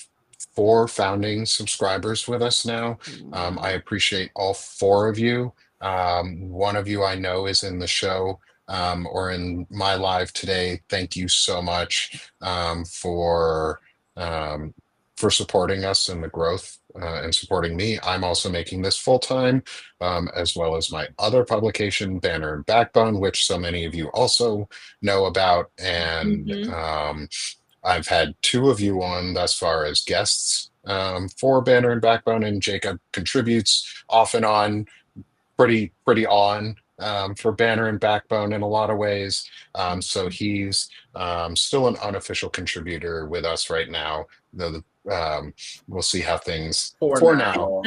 4 founding subscribers with us now. I appreciate all 4 of you. One of you I know is in the show, or in my live today. Thank you so much for supporting us in the growth, and supporting me. I'm also making this full time, as well as my other publication, Banner and Backbone, which so many of you also know about. And I've had 2 of you on thus far as guests, for Banner and Backbone, and Jacob contributes off and on, pretty on, for Banner and Backbone in a lot of ways. So he's still an unofficial contributor with us right now, though we'll see how things for now.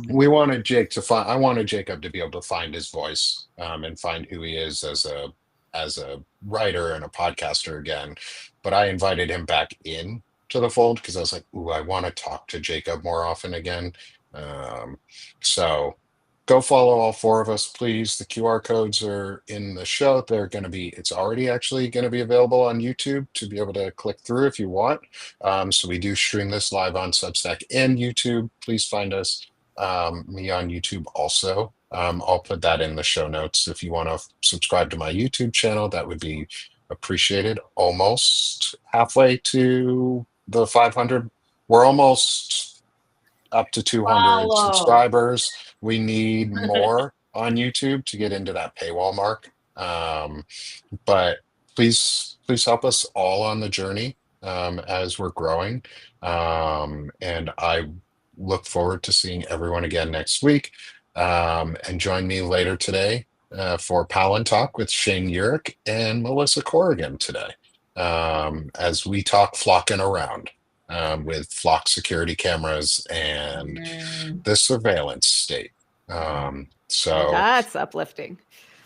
We wanted I wanted Jacob to be able to find his voice, and find who he is as a writer and a podcaster again. But I invited him back in to the fold because I was like, ooh, I want to talk to Jacob more often again. So go follow all 4 of us, please. The QR codes are in the show. It's already actually going to be available on YouTube to be able to click through if you want. So we do stream this live on Substack and YouTube. Please find us, me on YouTube also. I'll put that in the show notes. If you want to subscribe to my YouTube channel, that would be appreciated. Almost halfway to the 500. We're almost up to 200 Follow. subscribers. We need more on YouTube to get into that paywall mark. But please help us all on the journey, as we're growing. And I look forward to seeing everyone again next week. And join me later today, for Palin Talk with Shane Urick and Melissa Corrigan today, as we talk flocking around, with flock security cameras and the surveillance state. So That's uplifting.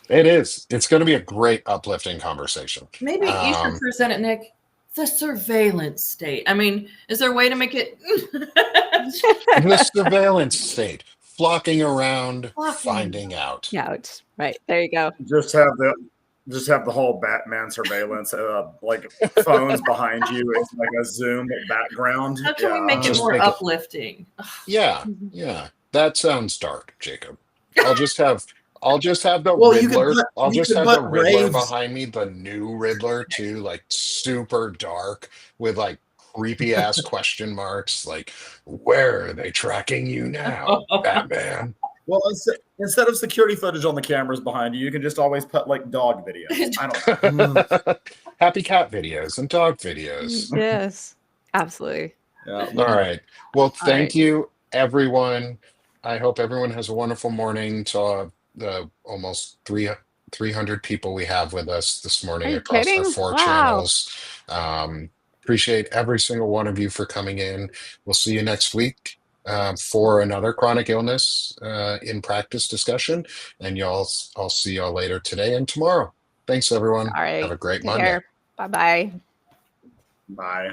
it is. It's going to be a great uplifting conversation. Maybe you should present it, Nick. The surveillance state. I mean, is there a way to make it? The surveillance state, flocking around, finding out. Out. Right. There you go. Just have the whole Batman surveillance, like phones behind you. It's like a Zoom background. How can we make it Just more make it- uplifting? Yeah, that sounds dark, Jacob. I'll just have the Well, you could Riddler. put- I'll you just could have the put Riddler raves. behind me, the new Riddler too, like super dark with like creepy ass question marks, like where are they tracking you now, Batman? Well, instead of security footage on the cameras behind you, you can just always put like dog videos. I don't know. Happy cat videos and dog videos. Yes. Absolutely. Yeah. All right. Well, thank right. you, everyone. I hope everyone has a wonderful morning to the almost 300 people we have with us this Are morning you across our kidding? 4 Wow. channels. Appreciate every single one of you for coming in. We'll see you next week for another chronic illness in practice discussion. And I'll see y'all later today and tomorrow. Thanks, everyone. All right. Have a great Take Monday. care. Bye-bye. Bye.